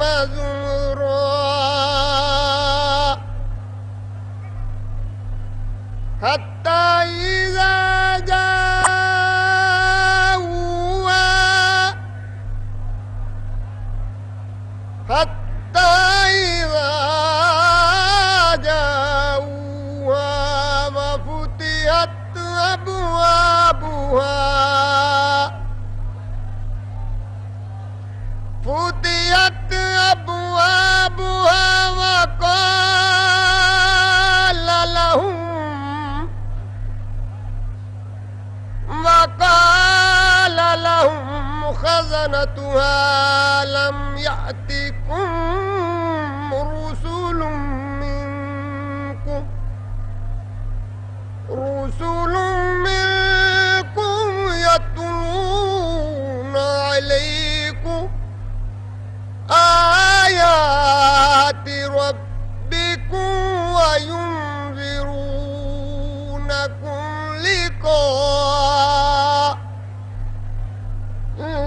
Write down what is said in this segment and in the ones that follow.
زمرا حتى إذا جاءوها وفتحت أبوابها وقال لهم خزنتها لم يأتكم رسل منكم يتلون عليكم آيات ربكم وينذرونكم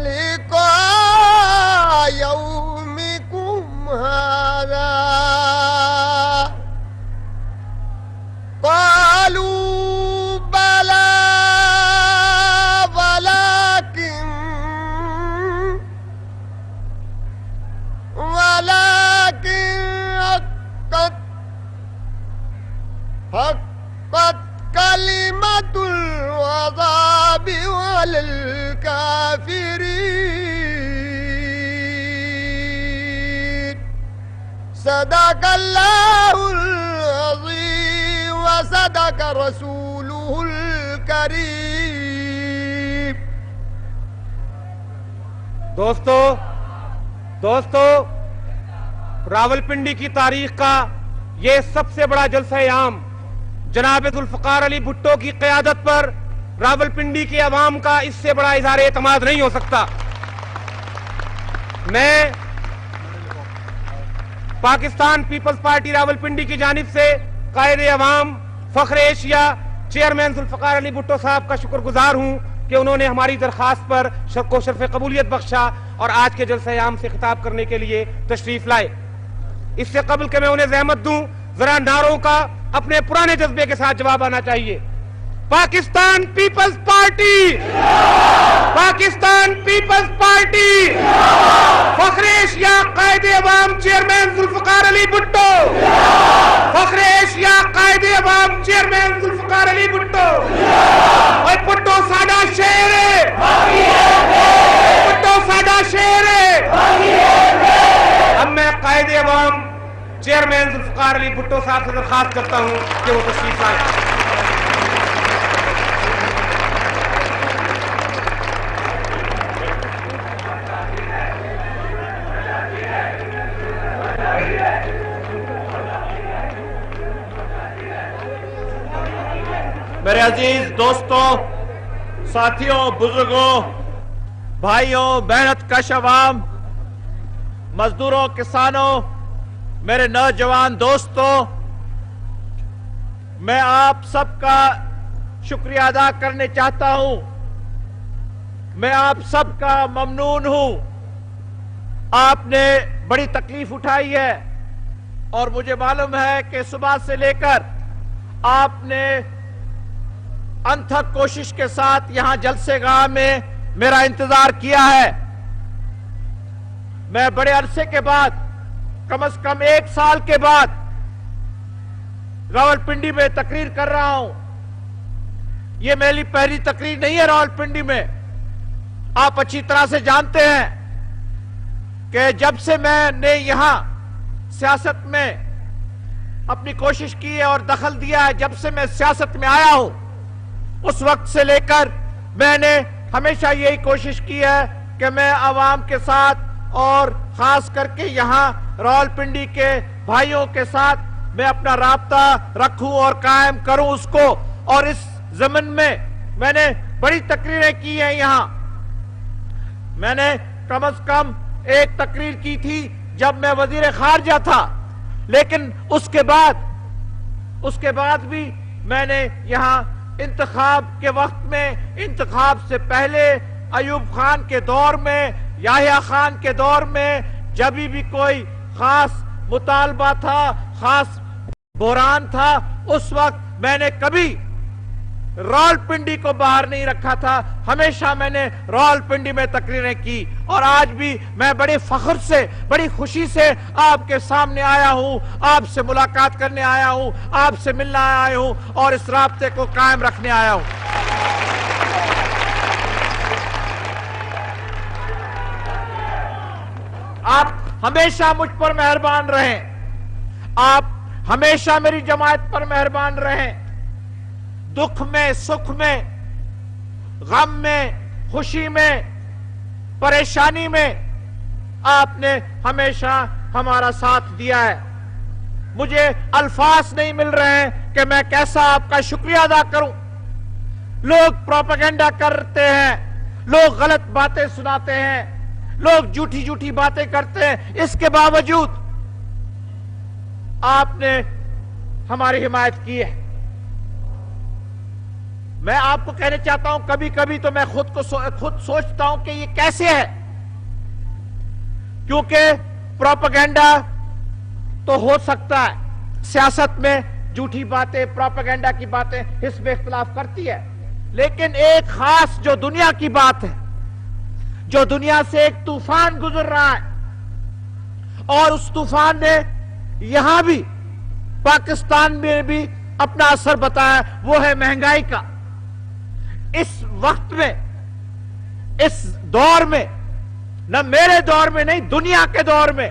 لقاء يومكم هذا قالوا بلى ولكن حقت كلمة العذاب على الكافرين صدق الله العظيم وصدق رسوله الكريم. دوستو راولپنڈی کی تاریخ کا یہ سب سے بڑا جلسہ عام جناب ذوالفقار علی بھٹو کی قیادت پر راولپنڈی کے عوام کا اس سے بڑا اظہار اعتماد نہیں ہو سکتا. میں پاکستان پیپلز پارٹی راولپنڈی کی جانب سے قائد عوام فخر ایشیا چیئرمین ذوالفقار علی بھٹو صاحب کا شکر گزار ہوں کہ انہوں نے ہماری درخواست پر شرف قبولیت بخشا اور آج کے جلسہ عام سے خطاب کرنے کے لیے تشریف لائے. اس سے قبل کہ میں انہیں زحمت دوں ذرا نعروں کا اپنے پرانے جذبے کے ساتھ جواب آنا چاہیے. پاکستان پیپلز پارٹی، پاکستان پیپلز پارٹی، فخر ایشیا قائد عوام چیئرمین ذوالفقار علی بھٹو، فخر ایشیا قائد عوام چیئرمین ذوالفقار علی بھٹو. اور بھٹو ساڈا شیر ہے، بھٹو ساڈا شیر ہے. اب میں قائد عوام چیئرمین ذوالفقار علی بھٹو صاحب سے درخواست کرتا ہوں کہ وہ تشریف لائیں. میرے عزیز دوستوں، ساتھیوں، بزرگوں، بھائیوں، محنت کش عوام، مزدوروں، کسانوں، میرے نوجوان دوستوں، میں آپ سب کا شکریہ ادا کرنے چاہتا ہوں. میں آپ سب کا ممنون ہوں. آپ نے بڑی تکلیف اٹھائی ہے اور مجھے معلوم ہے کہ صبح سے لے کر آپ نے انتھک کوشش کے ساتھ یہاں جلسے گاہ میں میرا انتظار کیا ہے. میں بڑے عرصے کے بعد، کم از کم 1 سال کے بعد راولپنڈی میں تقریر کر رہا ہوں. یہ میری پہلی تقریر نہیں ہے راولپنڈی میں. آپ اچھی طرح سے جانتے ہیں کہ جب سے میں نے یہاں سیاست میں اپنی کوشش کی ہے اور دخل دیا ہے، جب سے میں سیاست میں آیا ہوں، اس وقت سے لے کر میں نے ہمیشہ یہی کوشش کی ہے کہ میں عوام کے ساتھ اور خاص کر کے یہاں راولپنڈی کے بھائیوں کے ساتھ میں اپنا رابطہ رکھوں اور قائم کروں اس کو. اور اس ضمن میں نے بڑی تقریریں کی ہیں یہاں. میں نے کم از کم 1 تقریر کی تھی جب میں وزیر خارجہ تھا، لیکن اس کے بعد بھی میں نے یہاں انتخاب کے وقت میں، انتخاب سے پہلے، ایوب خان کے دور میں، یحییٰ خان کے دور میں، جب بھی کوئی خاص مطالبہ تھا، خاص بحران تھا، اس وقت میں نے کبھی راولپنڈی کو باہر نہیں رکھا تھا، ہمیشہ میں نے راولپنڈی میں تقریریں کی، اور آج بھی میں بڑے فخر سے، بڑی خوشی سے آپ کے سامنے آیا ہوں، آپ سے ملاقات کرنے آیا ہوں، آپ سے ملنا آیا ہوں، اور اس رابطے کو قائم رکھنے آیا ہوں۔ آپ ہمیشہ مجھ پر مہربان رہیں، آپ ہمیشہ میری جماعت پر مہربان رہیں، دکھ میں، سکھ میں، غم میں، خوشی میں، پریشانی میں آپ نے ہمیشہ ہمارا ساتھ دیا ہے۔ مجھے الفاظ نہیں مل رہے ہیں کہ میں کیسا آپ کا شکریہ ادا کروں۔ لوگ پروپیگنڈا کرتے ہیں، لوگ غلط باتیں سناتے ہیں، لوگ جھوٹی جھوٹی باتیں کرتے ہیں، اس کے باوجود آپ نے ہماری حمایت کی ہے۔ میں آپ کو کہنا چاہتا ہوں، کبھی کبھی تو میں خود سوچتا ہوں کہ یہ کیسے ہے، کیونکہ پروپیگنڈا تو ہو سکتا ہے، سیاست میں جھوٹی باتیں، پروپیگنڈا کی باتیں حزب اختلاف کرتی ہے، لیکن ایک خاص جو دنیا کی بات ہے، جو دنیا سے ایک طوفان گزر رہا ہے، اور اس طوفان نے یہاں بھی پاکستان میں بھی اپنا اثر بتایا، وہ ہے مہنگائی کا۔ اس وقت میں، اس دور میں، نہ میرے دور میں نہیں، دنیا کے دور میں،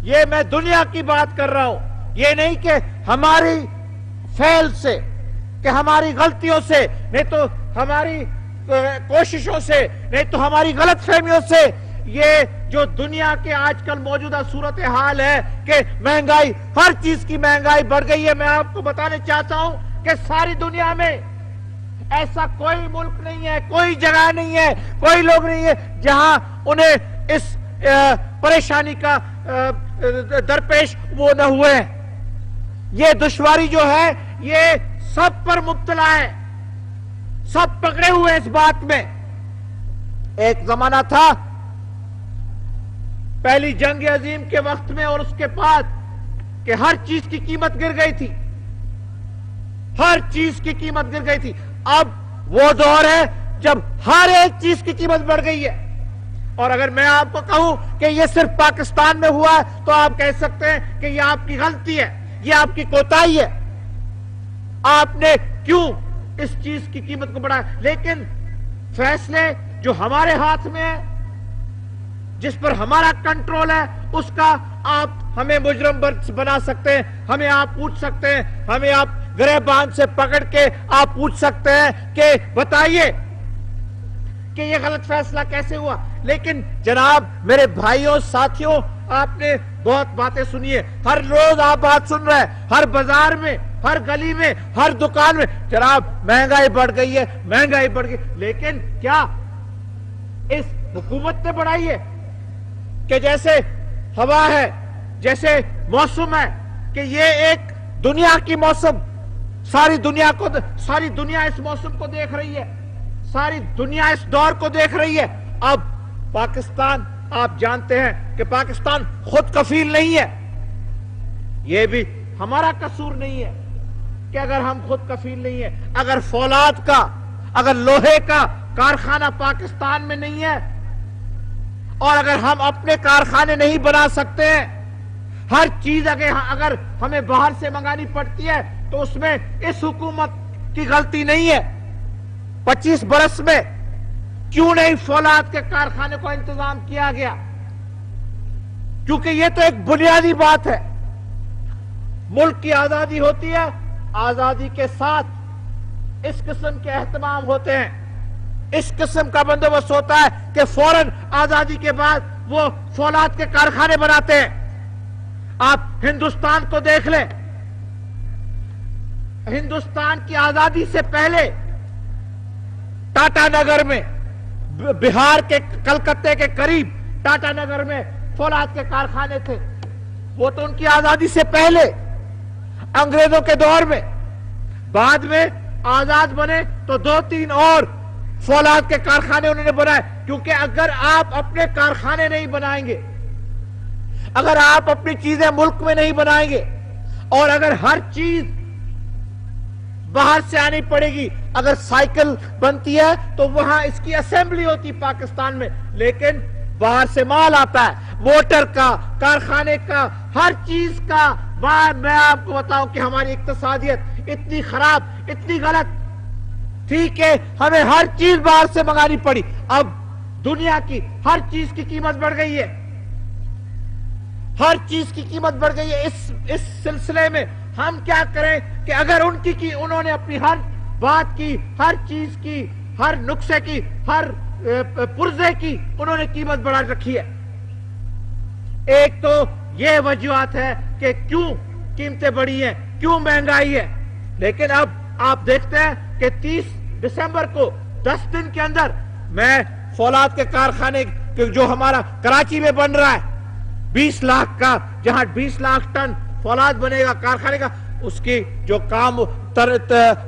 یہ میں دنیا کی بات کر رہا ہوں، یہ نہیں کہ ہماری فیل سے، کہ ہماری غلطیوں سے، نہیں تو ہماری کوششوں سے، نہیں تو ہماری غلط فہمیوں سے، یہ جو دنیا کے آج کل موجودہ صورتحال ہے کہ مہنگائی، ہر چیز کی مہنگائی بڑھ گئی ہے۔ میں آپ کو بتانے چاہتا ہوں کہ ساری دنیا میں ایسا کوئی ملک نہیں ہے، کوئی جگہ نہیں ہے، کوئی لوگ نہیں ہے جہاں انہیں اس پریشانی کا درپیش وہ نہ ہوئے ہیں۔ یہ دشواری جو ہے یہ سب پر مبتلا ہے، سب پکڑے ہوئے اس بات میں۔ ایک زمانہ تھا پہلی جنگ عظیم کے وقت میں اور اس کے بعد کہ ہر چیز کی قیمت گر گئی تھی، ہر چیز کی قیمت گر گئی تھی۔ اب وہ دور ہے جب ہر ایک چیز کی قیمت بڑھ گئی ہے، اور اگر میں آپ کو کہوں کہ یہ صرف پاکستان میں ہوا ہے تو آپ کہہ سکتے ہیں کہ یہ آپ کی غلطی ہے، یہ آپ کی کوتاہی ہے، آپ نے کیوں اس چیز کی قیمت کو بڑھایا۔ لیکن فیصلے جو ہمارے ہاتھ میں ہیں، جس پر ہمارا کنٹرول ہے، اس کا آپ ہمیں مجرم بنا سکتے ہیں، ہمیں آپ پوچھ سکتے ہیں، ہمیں آپ گریبان سے پکڑ کے آپ پوچھ سکتے ہیں کہ بتائیے کہ یہ غلط فیصلہ کیسے ہوا۔ لیکن جناب میرے بھائیوں، ساتھیوں، آپ نے بہت باتیں سنی ہے، ہر روز آپ بات سن رہے ہیں، ہر بازار میں، ہر گلی میں، ہر دکان میں، جناب مہنگائی بڑھ گئی ہے، مہنگائی بڑھ گئی۔ لیکن کیا اس حکومت نے بڑھائی ہے کہ جیسے ہوا ہے، جیسے موسم ہے، کہ یہ ایک دنیا کی موسم، ساری دنیا اس موسم کو دیکھ رہی ہے، ساری دنیا اس دور کو دیکھ رہی ہے۔ اب پاکستان، آپ جانتے ہیں کہ پاکستان خود کفیل نہیں ہے، یہ بھی ہمارا قصور نہیں ہے کہ اگر ہم خود کفیل نہیں ہے، اگر فولاد کا، اگر لوہے کا کارخانہ پاکستان میں نہیں ہے، اور اگر ہم اپنے کارخانے نہیں بنا سکتے ہیں، ہر چیز اگر ہمیں باہر سے منگانی پڑتی ہے تو اس میں اس حکومت کی غلطی نہیں ہے۔ 25 برس میں کیوں نہیں فولاد کے کارخانے کو انتظام کیا گیا؟ کیونکہ یہ تو ایک بنیادی بات ہے۔ ملک کی آزادی ہوتی ہے، آزادی کے ساتھ اس قسم کے اہتمام ہوتے ہیں، اس قسم کا بندوبست ہوتا ہے کہ فوراً آزادی کے بعد وہ فولاد کے کارخانے بناتے ہیں۔ آپ ہندوستان کو دیکھ لیں، ہندوستان کی آزادی سے پہلے ٹاٹا نگر میں، بہار کے کلکتے کے قریب ٹاٹا نگر میں فولاد کے کارخانے تھے، وہ تو ان کی آزادی سے پہلے انگریزوں کے دور میں۔ بعد میں آزاد بنے تو 2-3 اور فولاد کے کارخانے انہوں نے بنائے، کیونکہ اگر آپ اپنے کارخانے نہیں بنائیں گے، اگر آپ اپنی چیزیں ملک میں نہیں بنائیں گے، اور اگر ہر چیز باہر سے آنی پڑے گی، اگر سائیکل بنتی ہے تو وہاں اس کی اسمبلی ہوتی پاکستان میں، لیکن باہر سے مال آتا ہے، موٹر کا، کارخانے کا، ہر چیز کا۔ میں آپ کو بتاؤں کہ ہماری اقتصادیت اتنی خراب، اتنی غلط تھی کہ ہمیں ہر چیز باہر سے منگانی پڑی۔ اب دنیا کی ہر چیز کی قیمت بڑھ گئی ہے، ہر چیز کی قیمت بڑھ گئی ہے۔ اس سلسلے میں ہم کیا کریں کہ اگر انہوں نے اپنی ہر بات کی، ہر چیز کی، ہر نقصے کی، ہر پرزے کی انہوں نے قیمت بڑھا رکھی ہے۔ ایک تو یہ وجوہات ہے کہ کیوں قیمتیں بڑھی ہیں، کیوں مہنگائی ہے، لیکن اب آپ دیکھتے ہیں کہ 30 دسمبر کو 10 دن کے اندر میں فولاد کے کارخانے جو ہمارا کراچی میں بن رہا ہے 20 لاکھ کا، جہاں 20 لاکھ ٹن فولاد بنے گا کارخانے کا، اس کی جو کام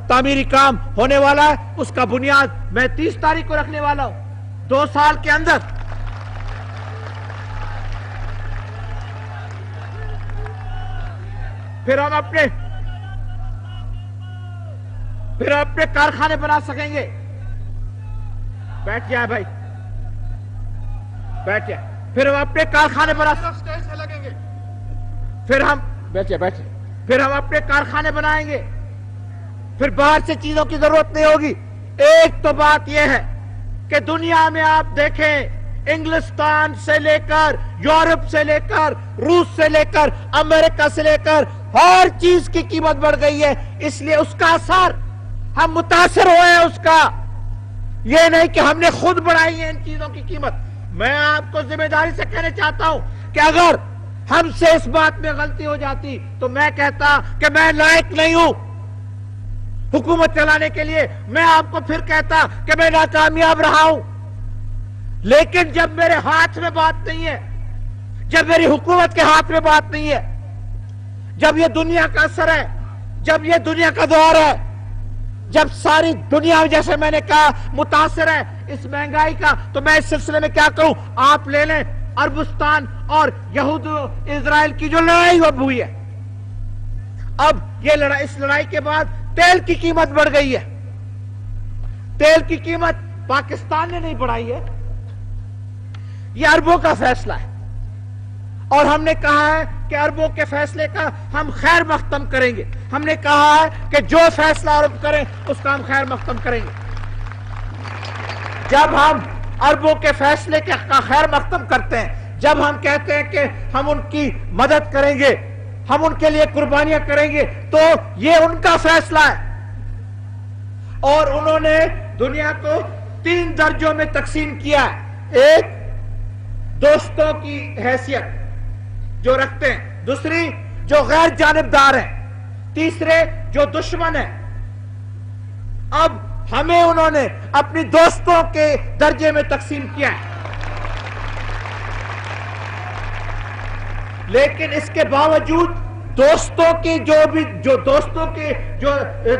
تعمیری کام ہونے والا ہے اس کا بنیاد میں 30 تاریخ کو رکھنے والا ہوں۔ 2 سال کے اندر پھر ہم اپنے کارخانے بنا سکیں گے۔ بیٹھ جائے بھائی، بیٹھ جائے۔ پھر ہم اپنے کارخانے بنا سکیں گے، پھر ہم اپنے کارخانے بنائیں گے، پھر باہر سے چیزوں کی ضرورت نہیں ہوگی۔ ایک تو بات یہ ہے کہ دنیا میں آپ دیکھیں، انگلستان سے لے کر، یورپ سے لے کر، روس سے لے کر، امریکہ سے لے کر ہر چیز کی قیمت بڑھ گئی ہے، اس لیے اس کا اثر ہم متاثر ہوئے ہیں اس کا۔ یہ نہیں کہ ہم نے خود بڑھائی ہے ان چیزوں کی قیمت۔ میں آپ کو ذمہ داری سے کہنا چاہتا ہوں کہ اگر ہم سے اس بات میں غلطی ہو جاتی تو میں کہتا کہ میں لائق نہیں ہوں حکومت چلانے کے لیے، میں آپ کو پھر کہتا کہ میں ناکامیاب رہا ہوں۔ لیکن جب میرے ہاتھ میں بات نہیں ہے، جب میری حکومت کے ہاتھ میں بات نہیں ہے، جب یہ دنیا کا اثر ہے، جب یہ دنیا کا دور ہے، جب ساری دنیا جیسے میں نے کہا متاثر ہے اس مہنگائی کا، تو میں اس سلسلے میں کیا کروں؟ آپ لے لیں عربستان اور یہود اسرائیل کی جو لڑائی ہوئی ہے، اب یہ اس لڑائی کے بعد تیل کی قیمت بڑھ گئی ہے۔ تیل کی قیمت پاکستان نے نہیں بڑھائی ہے، یہ عربوں کا فیصلہ ہے، اور ہم نے کہا ہے کہ عربوں کے فیصلے کا ہم خیر مقدم کریں گے۔ ہم نے کہا ہے کہ جو فیصلہ عرب کریں اس کا ہم خیر مقدم کریں گے۔ جب ہم عربوں کے فیصلے کا خیر مقدم کرتے ہیں، جب ہم کہتے ہیں کہ ہم ان کی مدد کریں گے، ہم ان کے لیے قربانیاں کریں گے، تو یہ ان کا فیصلہ ہے۔ اور انہوں نے دنیا کو 3 درجوں میں تقسیم کیا ہے۔ ایک دوستوں کی حیثیت جو رکھتے ہیں، دوسری جو غیر جانبدار ہیں، تیسرے جو دشمن ہیں۔ اب ہمیں انہوں نے اپنی دوستوں کے درجے میں تقسیم کیا ہے، لیکن اس کے باوجود دوستوں کی جو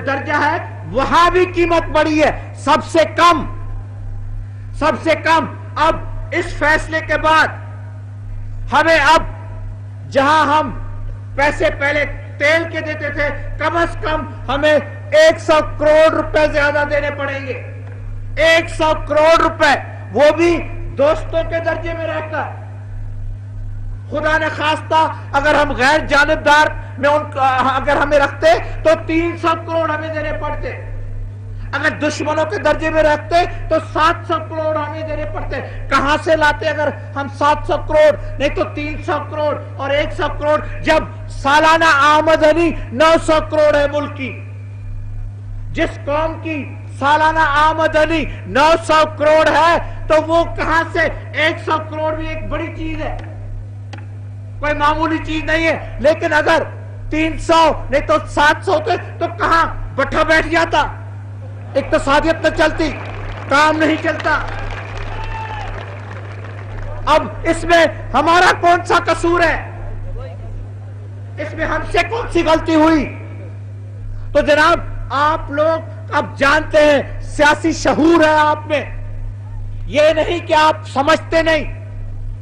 درجہ ہے وہاں بھی قیمت بڑھی ہے، سب سے کم۔ اب اس فیصلے کے بعد ہمیں اب جہاں ہم پیسے پہلے تیل کے دیتے تھے، کم از کم ہمیں 100 کروڑ روپے زیادہ دینے پڑیں گے۔ 100 کروڑ روپے، وہ بھی دوستوں کے درجے میں رہ کر۔ خدا نہ خواستہ اگر ہم غیر جانبدار میں اگر ہمیں رکھتے تو 300 کروڑ ہمیں دینے پڑتے، اگر دشمنوں کے درجے میں رکھتے تو 700 کروڑ ہمیں دینے پڑتے۔ کہاں سے لاتے اگر ہم 700 کروڑ؟ نہیں تو 300 کروڑ اور 100 کروڑ، جب سالانہ آمدنی 900 کروڑ ہے ملک کی۔ جس قوم کی سالانہ آمدنی 900 کروڑ ہے تو وہ کہاں سے 100 کروڑ بھی ایک بڑی چیز ہے، کوئی معمولی چیز نہیں ہے۔ لیکن اگر 300 نہیں تو 700 ہوتے تو کہاں بٹھا بیٹھ جاتا، اقتصادیت نہ چلتی، کام نہیں چلتا۔ اب اس میں ہمارا کون سا قصور ہے؟ اس میں ہم سے کون سی غلطی ہوئی؟ تو جناب آپ لوگ اب جانتے ہیں سیاسی شعور ہے آپ میں. یہ نہیں کہ آپ سمجھتے نہیں,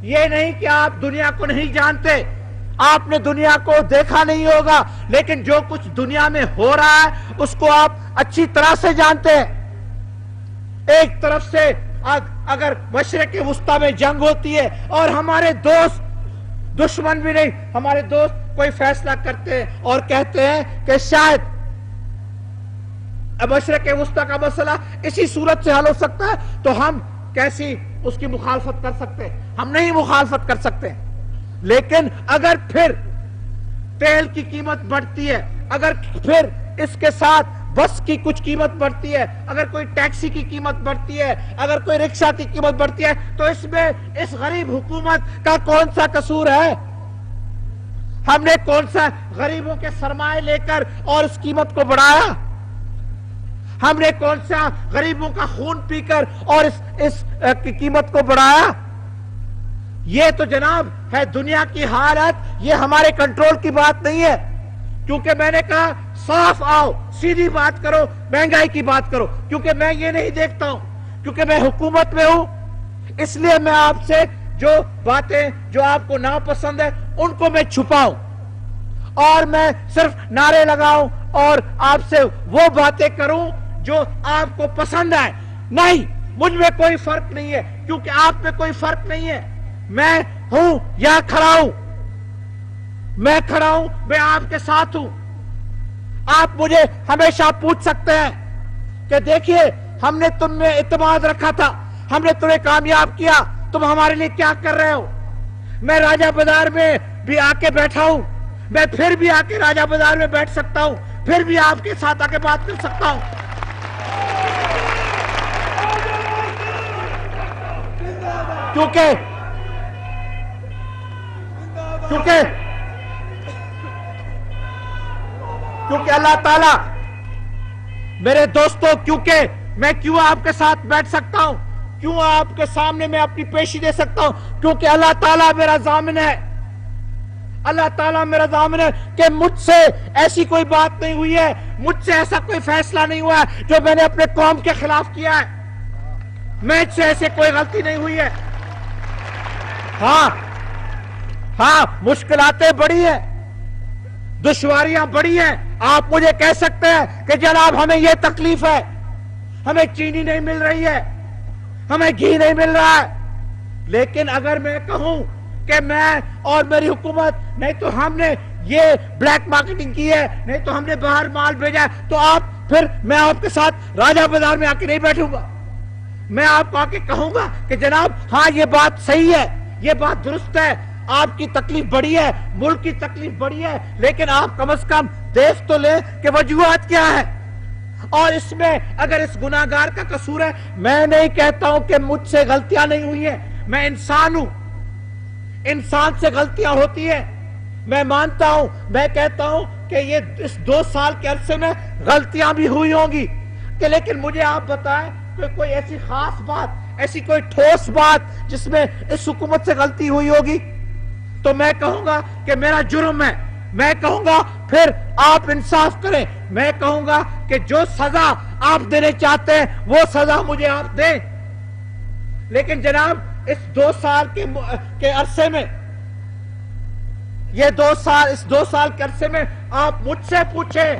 یہ نہیں کہ آپ دنیا کو نہیں جانتے, آپ نے دنیا کو دیکھا نہیں ہوگا, لیکن جو کچھ دنیا میں ہو رہا ہے اس کو آپ اچھی طرح سے جانتے ہیں. ایک طرف سے اگر مشرق وسطی میں جنگ ہوتی ہے اور ہمارے دوست, دشمن بھی نہیں, ہمارے دوست کوئی فیصلہ کرتے ہیں اور کہتے ہیں کہ شاید مشرق وسطی کا مسئلہ اسی صورت سے حل ہو سکتا ہے, تو ہم کیسی اس کی مخالفت کر سکتے ہیں؟ ہم نہیں مخالفت کر سکتے. لیکن اگر پھر تیل کی قیمت بڑھتی ہے, اگر پھر اس کے ساتھ بس کی کچھ قیمت بڑھتی ہے, اگر کوئی ٹیکسی کی قیمت بڑھتی ہے, اگر کوئی رکشہ کی قیمت بڑھتی ہے, تو اس میں اس غریب حکومت کا کون سا قصور ہے؟ ہم نے کون سا غریبوں کے سرمایہ لے کر اور اس قیمت کو بڑھایا؟ ہم نے کون سا غریبوں کا خون پی کر اور اس قیمت کو بڑھایا؟ یہ تو جناب ہے دنیا کی حالت, یہ ہمارے کنٹرول کی بات نہیں ہے. کیونکہ میں نے کہا صاف آؤ, سیدھی بات کرو, مہنگائی کی بات کرو, کیونکہ میں یہ نہیں دیکھتا ہوں, کیونکہ میں حکومت میں ہوں. اس لیے میں آپ سے جو باتیں جو آپ کو ناپسند ہے ان کو میں چھپاؤں, اور میں صرف نعرے لگاؤں اور آپ سے وہ باتیں کروں جو آپ کو پسند آئے. نہیں, مجھ میں کوئی فرق نہیں ہے, کیونکہ آپ میں کوئی فرق نہیں ہے. میں ہوں یا کھڑا ہوں, میں کھڑا ہوں, میں آپ کے ساتھ ہوں. آپ مجھے ہمیشہ پوچھ سکتے ہیں کہ دیکھیے ہم نے تم میں اعتماد رکھا تھا, ہم نے تمہیں کامیاب کیا, تم ہمارے لیے کیا کر رہے ہو؟ میں راجہ بازار میں بھی آ کے بیٹھا ہوں, میں پھر بھی آ کے راجہ بازار میں بیٹھ سکتا ہوں, پھر بھی آپ کے ساتھ آ کے بات کر سکتا ہوں. کیونکہ اللہ تعالیٰ, میرے دوستوں, کیونکہ میں کیوں آپ کے ساتھ بیٹھ سکتا ہوں, کیوں آپ کے سامنے میں اپنی پیشی دے سکتا ہوں, کیونکہ اللہ تعالیٰ میرا ضامن ہے. اللہ تعالیٰ میرا ضامن ہے کہ مجھ سے ایسی کوئی بات نہیں ہوئی ہے, مجھ سے ایسا کوئی فیصلہ نہیں ہوا ہے جو میں نے اپنے قوم کے خلاف کیا ہے. مجھ سے ایسے کوئی غلطی نہیں ہوئی ہے. ہاں مشکلاتیں بڑی ہیں, دشواریاں بڑی ہیں. آپ مجھے کہہ سکتے ہیں کہ جناب ہمیں یہ تکلیف ہے, ہمیں چینی نہیں مل رہی ہے, ہمیں گھی نہیں مل رہا ہے. لیکن اگر میں کہوں کہ میں اور میری حکومت, نہیں تو ہم نے یہ بلیک مارکیٹنگ کی ہے, نہیں تو ہم نے باہر مال بھیجا ہے, تو پھر میں آپ کے ساتھ راجہ بازار میں آ کے نہیں بیٹھوں گا. میں آپ کو آ کے کہوں گا کہ جناب ہاں یہ بات صحیح ہے, یہ بات درست ہے, آپ کی تکلیف بڑی ہے, ملک کی تکلیف بڑی ہے, لیکن آپ کم از کم دیکھ تو لیں کہ وجوہات کیا ہے. اور اس میں اگر اس گناہگار کا قصور ہے, میں نہیں کہتا ہوں کہ مجھ سے غلطیاں نہیں ہوئی ہیں, میں انسان ہوں, انسان سے غلطیاں ہوتی ہیں, میں مانتا ہوں. میں کہتا ہوں کہ یہ اس 2 سال کے عرصے میں غلطیاں بھی ہوئی ہوں گی, کہ لیکن مجھے آپ بتائیں کہ کوئی ایسی خاص بات, ایسی کوئی ٹھوس بات جس میں اس حکومت سے غلطی ہوئی ہوگی, تو میں کہوں گا کہ میرا جرم ہے. میں کہوں گا پھر آپ انصاف کریں, میں کہوں گا کہ جو سزا آپ دینے چاہتے ہیں وہ سزا مجھے آپ دیں. لیکن جناب اس 2 سال کے عرصے میں, اس 2 سال کے عرصے میں آپ مجھ سے پوچھیں,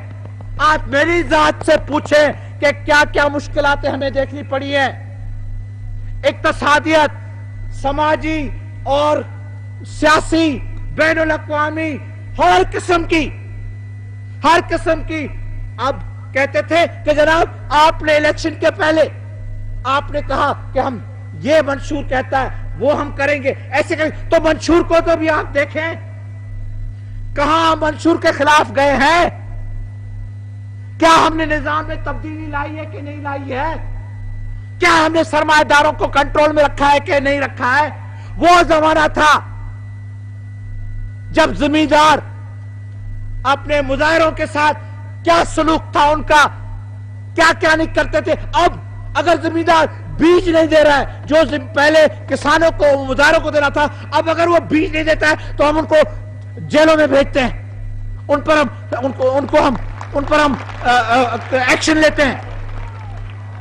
آپ میری ذات سے پوچھیں کہ کیا کیا مشکلاتیں ہمیں دیکھنی پڑی ہیں. اقتصادیت, سماجی اور سیاسی, بین الاقوامی, ہر قسم کی. اب کہتے تھے کہ جناب آپ نے الیکشن کے پہلے آپ نے کہا کہ ہم یہ منشور کہتا ہے وہ ہم کریں گے, ایسے کریں, تو منشور کو تو بھی آپ دیکھیں, کہاں منشور کے خلاف گئے ہیں؟ کیا ہم نے نظام میں تبدیلی لائی ہے کہ نہیں لائی ہے؟ کیا ہم نے سرمایہ داروں کو کنٹرول میں رکھا ہے کہ نہیں رکھا ہے؟ وہ زمانہ تھا جب زمیندار اپنے مظاہروں کے ساتھ کیا سلوک تھا ان کا, کیا کیا نہیں کرتے تھے. اب اگر زمیندار بیج نہیں دے رہا ہے جو پہلے کسانوں کو, مظاہروں کو دینا تھا, اب اگر وہ بیج نہیں دیتا ہے تو ہم ان کو جیلوں میں بھیجتے ہیں, ان پر ہم ایکشن لیتے ہیں.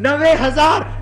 90,000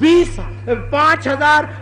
5,000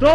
2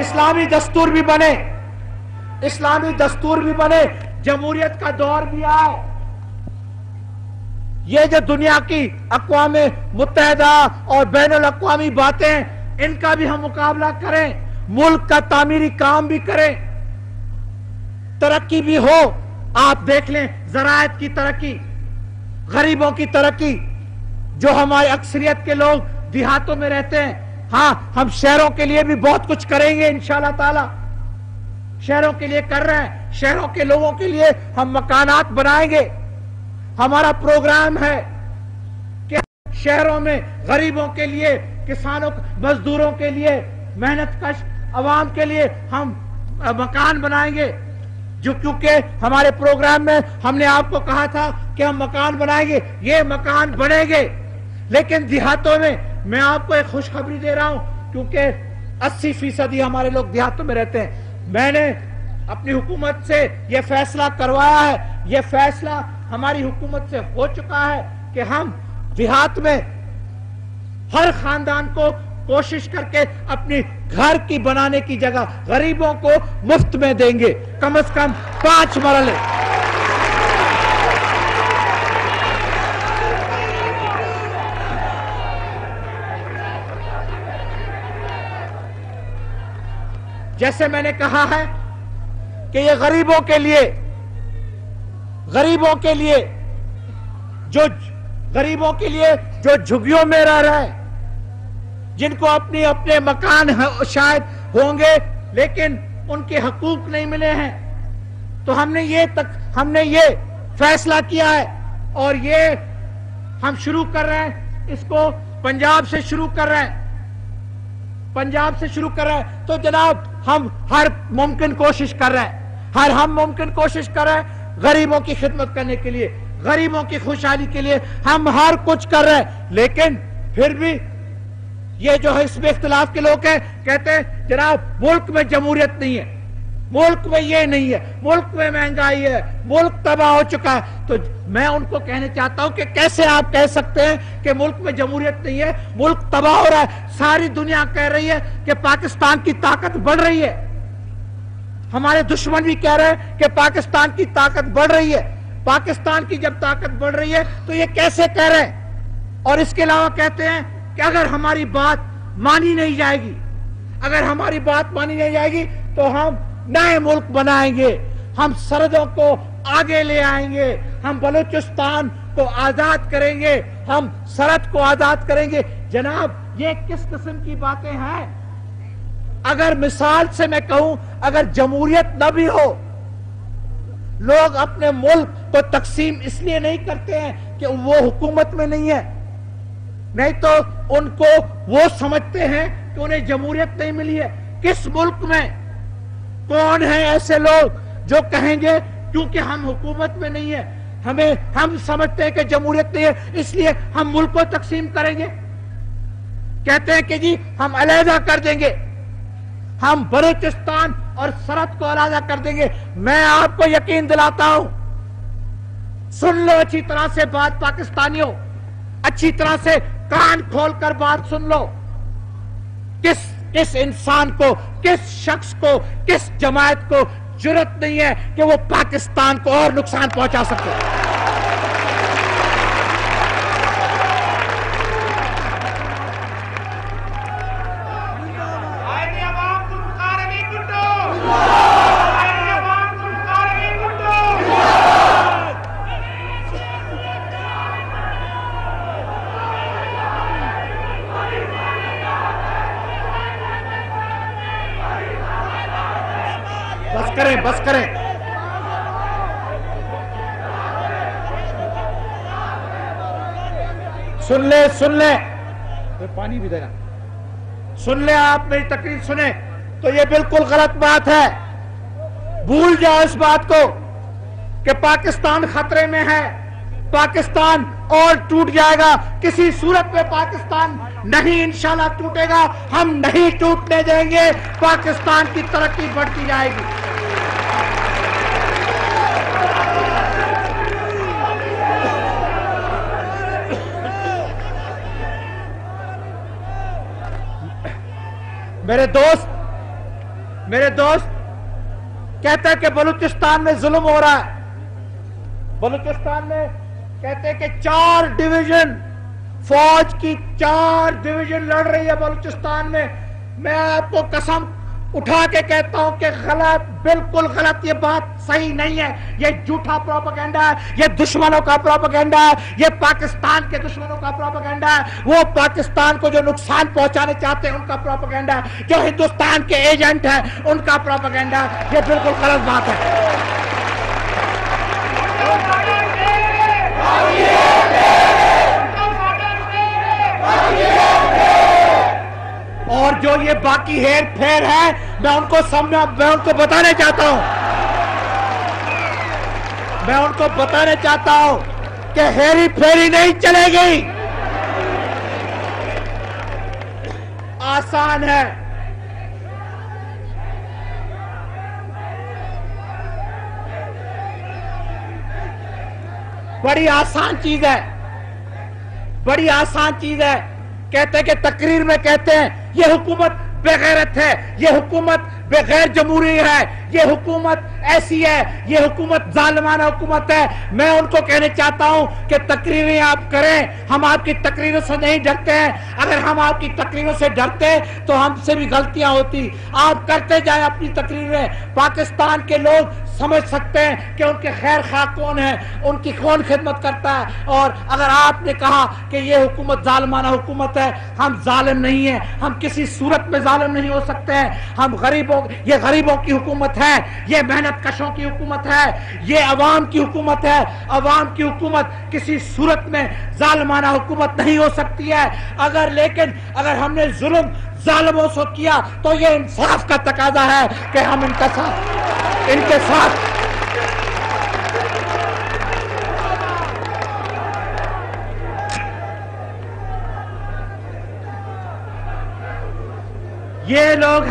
اسلامی دستور بھی بنے، اسلامی دستور بھی بنے، جمہوریت کا دور بھی آئے. یہ جو دنیا کی اقوام متحدہ اور بین الاقوامی باتیں، ان کا بھی ہم مقابلہ کریں، ملک کا تعمیری کام بھی کریں، ترقی بھی ہو. آپ دیکھ لیں زراعت کی ترقی، غریبوں کی ترقی، جو ہماری اکثریت کے لوگ دیہاتوں میں رہتے ہیں. ہاں ہم شہروں کے لیے بھی بہت کچھ کریں گے انشاءاللہ تعالی، شہروں کے لیے کر رہے ہیں، شہروں کے لوگوں کے لیے ہم مکانات بنائیں گے. ہمارا پروگرام ہے کہ شہروں میں غریبوں کے لیے، کسانوں، مزدوروں کے لیے، محنت کش عوام کے لیے ہم مکان بنائیں گے. جو کیونکہ ہمارے پروگرام میں ہم نے آپ کو کہا تھا کہ ہم مکان بنائیں گے، یہ مکان بنیں گے. لیکن دیہاتوں میں آپ کو ایک خوشخبری دے رہا ہوں، کیونکہ 80% ہمارے لوگ دیہاتوں میں رہتے ہیں. میں نے اپنی حکومت سے یہ فیصلہ کروایا ہے، یہ فیصلہ ہماری حکومت سے ہو چکا ہے کہ ہم دیہات میں ہر خاندان کو کوشش کر کے اپنی گھر کی بنانے کی جگہ غریبوں کو مفت میں دیں گے، کم از کم 5 مرلے. جیسے میں نے کہا ہے کہ یہ غریبوں کے لیے جو جھگیوں میں رہ رہے ہیں، جن کو اپنے مکان شاید ہوں گے لیکن ان کے حقوق نہیں ملے ہیں، تو ہم نے یہ فیصلہ کیا ہے اور یہ ہم شروع کر رہے ہیں. اس کو پنجاب سے شروع کر رہے ہیں، تو جناب ہم ہر ممکن کوشش کر رہے ہیں، غریبوں کی خدمت کرنے کے لیے، غریبوں کی خوشحالی کے لیے ہم ہر کچھ کر رہے ہیں. لیکن پھر بھی یہ جو ہے اس میں اختلاف کے لوگ ہیں، کہتے ہیں جناب ملک میں جمہوریت نہیں ہے، ملک میں یہ نہیں ہے، ملک میں مہنگائی ہے، ملک تباہ ہو چکا ہے. تو میں ان کو کہنا چاہتا ہوں کہ کیسے آپ کہہ سکتے ہیں کہ ملک میں جمہوریت نہیں ہے، ملک تباہ ہو رہا ہے. ساری دنیا کہہ رہی ہے کہ پاکستان کی طاقت بڑھ رہی ہے، ہمارے دشمن بھی کہہ رہے ہیں کہ پاکستان کی طاقت بڑھ رہی ہے. پاکستان کی جب طاقت بڑھ رہی ہے تو یہ کیسے کہہ رہے ہیں؟ اور اس کے علاوہ کہتے ہیں کہ اگر ہماری بات مانی نہیں جائے گی تو ہم نئے ملک بنائیں گے، ہم سرحدوں کو آگے لے آئیں گے، ہم بلوچستان کو آزاد کریں گے، ہم سرحد کو آزاد کریں گے. جناب یہ کس قسم کی باتیں ہیں؟ اگر مثال سے میں کہوں، اگر جمہوریت نہ بھی ہو، لوگ اپنے ملک کو تقسیم اس لیے نہیں کرتے ہیں کہ وہ حکومت میں نہیں ہے، نہیں تو ان کو وہ سمجھتے ہیں کہ انہیں جمہوریت نہیں ملی ہے. کس ملک میں کون ہیں ایسے لوگ جو کہیں گے کیونکہ ہم حکومت میں نہیں ہیں، ہم سمجھتے ہیں کہ جمہوریت نہیں ہے اس لیے ہم ملک کو تقسیم کریں گے؟ کہتے ہیں کہ جی ہم علیحدہ کر دیں گے، ہم بلوچستان اور سرحد کو علیحدہ کر دیں گے. میں آپ کو یقین دلاتا ہوں، سن لو اچھی طرح سے بات پاکستانیوں، اچھی طرح سے کان کھول کر بات سن لو. کس انسان کو، کس شخص کو، کس جماعت کو جرأت نہیں ہے کہ وہ پاکستان کو اور نقصان پہنچا سکے؟ بس کریں. سن لیں پانی بھی دینا، سن لیں، آپ میری تقریر سنیں. تو یہ بالکل غلط بات ہے، بھول جاؤ اس بات کو کہ پاکستان خطرے میں ہے، پاکستان اور ٹوٹ جائے گا. کسی صورت میں پاکستان نہیں انشاءاللہ ٹوٹے گا، ہم نہیں ٹوٹنے دیں گے. پاکستان کی ترقی بڑھتی جائے گی. میرے دوست کہتے ہیں کہ بلوچستان میں ظلم ہو رہا ہے. بلوچستان میں کہتے ہیں کہ 4 ڈویژن فوج کی 4 ڈویژن لڑ رہی ہے بلوچستان میں. میں آپ کو قسم اٹھا کے کہتا ہوں کہ غلط، بالکل غلط. یہ بات صحیح نہیں ہے. یہ جھوٹا پروپیگنڈا ہے. یہ دشمنوں کا پروپیگنڈا ہے. یہ پاکستان کے دشمنوں کا پروپیگنڈا ہے. وہ پاکستان کو جو نقصان پہنچانے چاہتے ہیں ان کا پروپیگنڈا ہے. جو ہندوستان کے ایجنٹ ہیں ان کا پروپیگنڈا ہے. یہ بالکل غلط بات ہے. اور جو یہ باقی ہیر پھیر ہے میں ان کو بتانے چاہتا ہوں. میں ان کو بتانے چاہتا ہوں کہ ہیری پھیری نہیں چلے گی. آسان ہے. بڑی آسان چیز ہے. بڑی آسان چیز ہے. کہتے ہیں کہ تقریر میں کہتے ہیں یہ حکومت بے غیرت ہے، یہ حکومت بے غیر جمہوری ہے، یہ حکومت ایسی ہے، یہ حکومت ظالمانہ حکومت ہے. میں ان کو کہنے چاہتا ہوں کہ تقریریں آپ کریں. ہم آپ کی تقریروں سے نہیں ڈرتے ہیں. اگر ہم آپ کی تقریروں سے ڈرتے تو ہم سے بھی غلطیاں ہوتی. آپ کرتے جائیں اپنی تقریریں. پاکستان کے لوگ سمجھ سکتے ہیں کہ ان کے خیر خواہ کون ہے، ان کی کون خدمت کرتا ہے. اور اگر آپ نے کہا کہ یہ حکومت ظالمانہ حکومت ہے، ہم ظالم نہیں ہیں. ہم کسی صورت میں ظالم نہیں ہو سکتے ہیں. ہم یہ غریبوں کی حکومت ہے، یہ محنت کشوں کی حکومت ہے، یہ عوام کی حکومت ہے. عوام کی حکومت کسی صورت میں ظالمانہ حکومت نہیں ہو سکتی ہے. لیکن اگر ہم نے ظلم ظالموں سے کیا تو یہ انصاف کا تقاضا ہے کہ ہم ان کے ساتھ یہ لوگ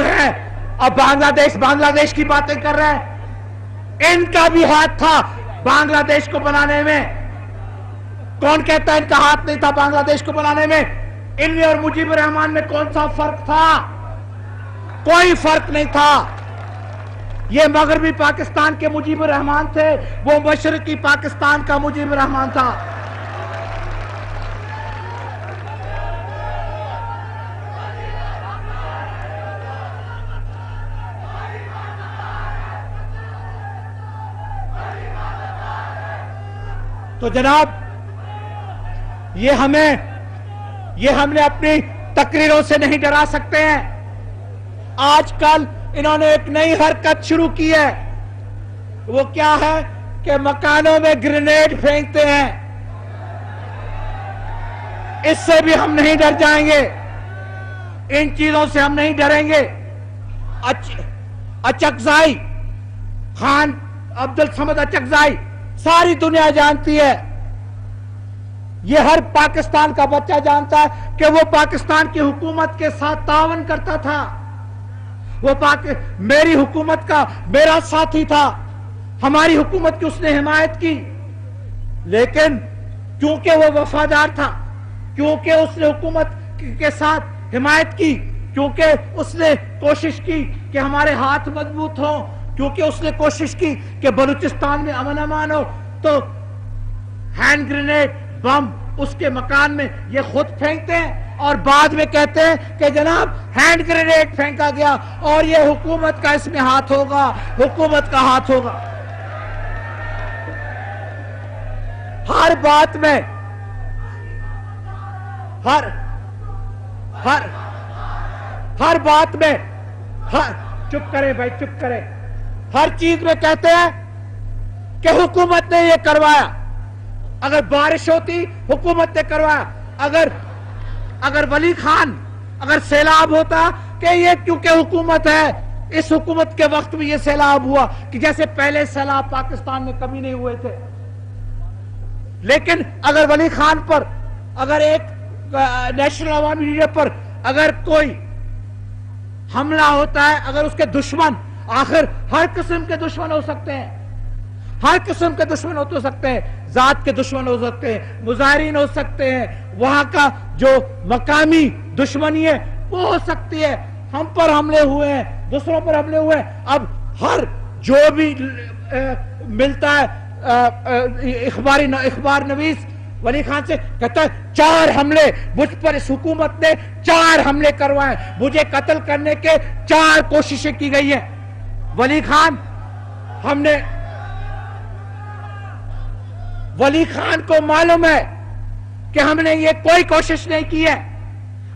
ہیں. اب بنگلہ دیش کی باتیں کر رہے ہیں. ان کا بھی ہاتھ تھا بنگلہ دیش کو بنانے میں. کون کہتا ہے ان کا ہاتھ نہیں تھا بنگلہ دیش کو بنانے میں؟ ان میں اور مجیب الرحمان میں کون سا فرق تھا؟ کوئی فرق نہیں تھا. یہ مغربی پاکستان کے مجیب الرحمان تھے، وہ مشرقی پاکستان کا مجیب الرحمان تھا. تو جناب یہ ہم نے اپنی تقریروں سے نہیں ڈرا سکتے ہیں. آج کل انہوں نے ایک نئی حرکت شروع کی ہے. وہ کیا ہے کہ مکانوں میں گرینیڈ پھینکتے ہیں. اس سے بھی ہم نہیں ڈر جائیں گے. ان چیزوں سے ہم نہیں ڈریں گے. اچکزائی خان عبدالصمد اچکزائی ساری دنیا جانتی ہے. یہ ہر پاکستان کا بچہ جانتا ہے کہ وہ پاکستان کی حکومت کے ساتھ تعاون کرتا تھا. وہ میری حکومت کا میرا ساتھی تھا. ہماری حکومت کی اس نے حمایت کی. لیکن کیونکہ وہ وفادار تھا، کیونکہ اس نے حکومت کے ساتھ حمایت کی، کیونکہ اس نے کوشش کی کہ ہمارے ہاتھ مضبوط ہوں، کیونکہ اس نے کوشش کی کہ بلوچستان میں امن امان ہو، تو ہینڈ گرینیڈ بم اس کے مکان میں یہ خود پھینکتے ہیں اور بعد میں کہتے ہیں کہ جناب ہینڈ گرینیڈ پھینکا گیا اور یہ حکومت کا اس میں ہاتھ ہوگا، حکومت کا ہاتھ ہوگا. ہر بات میں ہر بات میں چپ کریں بھائی، چپ کریں. ہر چیز میں کہتے ہیں کہ حکومت نے یہ کروایا. اگر بارش ہوتی حکومت نے کروایا. اگر ولی خان اگر سیلاب ہوتا کہ یہ کیونکہ حکومت ہے، اس حکومت کے وقت میں یہ سیلاب ہوا کہ جیسے پہلے سیلاب پاکستان میں کبھی نہیں ہوئے تھے. لیکن اگر ولی خان پر، اگر ایک نیشنل عوامی لیڈر پر اگر کوئی حملہ ہوتا ہے، اگر اس کے دشمن، آخر ہر قسم کے دشمن ہو سکتے ہیں، ہر قسم کے دشمن ہو سکتے ہیں، ذات کے دشمن ہو سکتے ہیں، مظاہرین ہو سکتے ہیں، وہاں کا جو مقامی دشمنی ہے وہ ہو سکتی ہے. ہم پر حملے ہوئے ہیں, دوسروں پر حملے ہوئے ہیں. اب ہر جو بھی ملتا ہے اخبار نویس ولی خان سے کہتا ہے 4 حملے مجھ پر اس حکومت نے 4 حملے کروائے, مجھے قتل کرنے کے 4 کوششیں کی گئی ہیں. ولی خان کو معلوم ہے کہ ہم نے یہ کوئی کوشش نہیں کی ہے.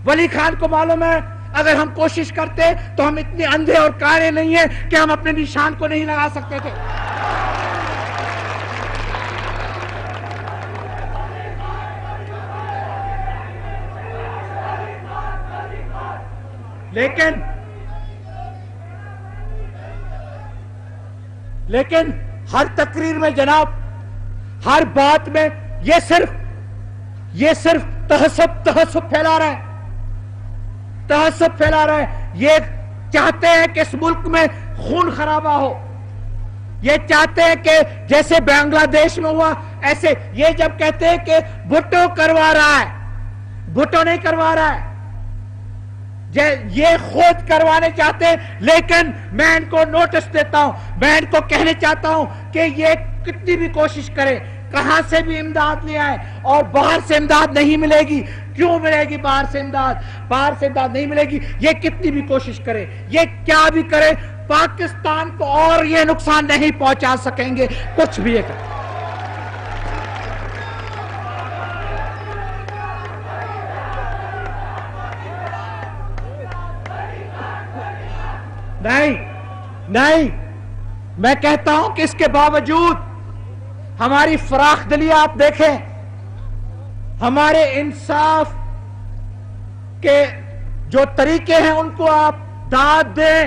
ولی خان کو معلوم ہے اگر ہم کوشش کرتے تو ہم اتنے اندھے اور کانے نہیں ہیں کہ ہم اپنے نشان کو نہیں لگا سکتے تھے. لیکن ہر تقریر میں جناب, ہر بات میں یہ صرف تحسب پھیلا رہا ہے, تحسب پھیلا رہا ہے. یہ چاہتے ہیں کہ اس ملک میں خون خرابہ ہو, یہ چاہتے ہیں کہ جیسے بنگلہ دیش میں ہوا ایسے. یہ جب کہتے ہیں کہ بھٹو کروا رہا ہے, بھٹو نہیں کروا رہا ہے, یہ خود کروانے چاہتے ہیں. لیکن میں ان کو نوٹس دیتا ہوں, میں ان کو کہنے چاہتا ہوں کہ یہ کتنی بھی کوشش کرے, کہاں سے بھی امداد لے آئے, اور باہر سے امداد نہیں ملے گی. کیوں ملے گی باہر سے امداد؟ باہر سے امداد نہیں ملے گی. یہ کتنی بھی کوشش کرے, یہ کیا بھی کرے, پاکستان کو اور یہ نقصان نہیں پہنچا سکیں گے کچھ بھی. نہیں, میں کہتا ہوں کہ اس کے باوجود ہماری فراخ دلی آپ دیکھیں, ہمارے انصاف کے جو طریقے ہیں ان کو آپ داد دیں.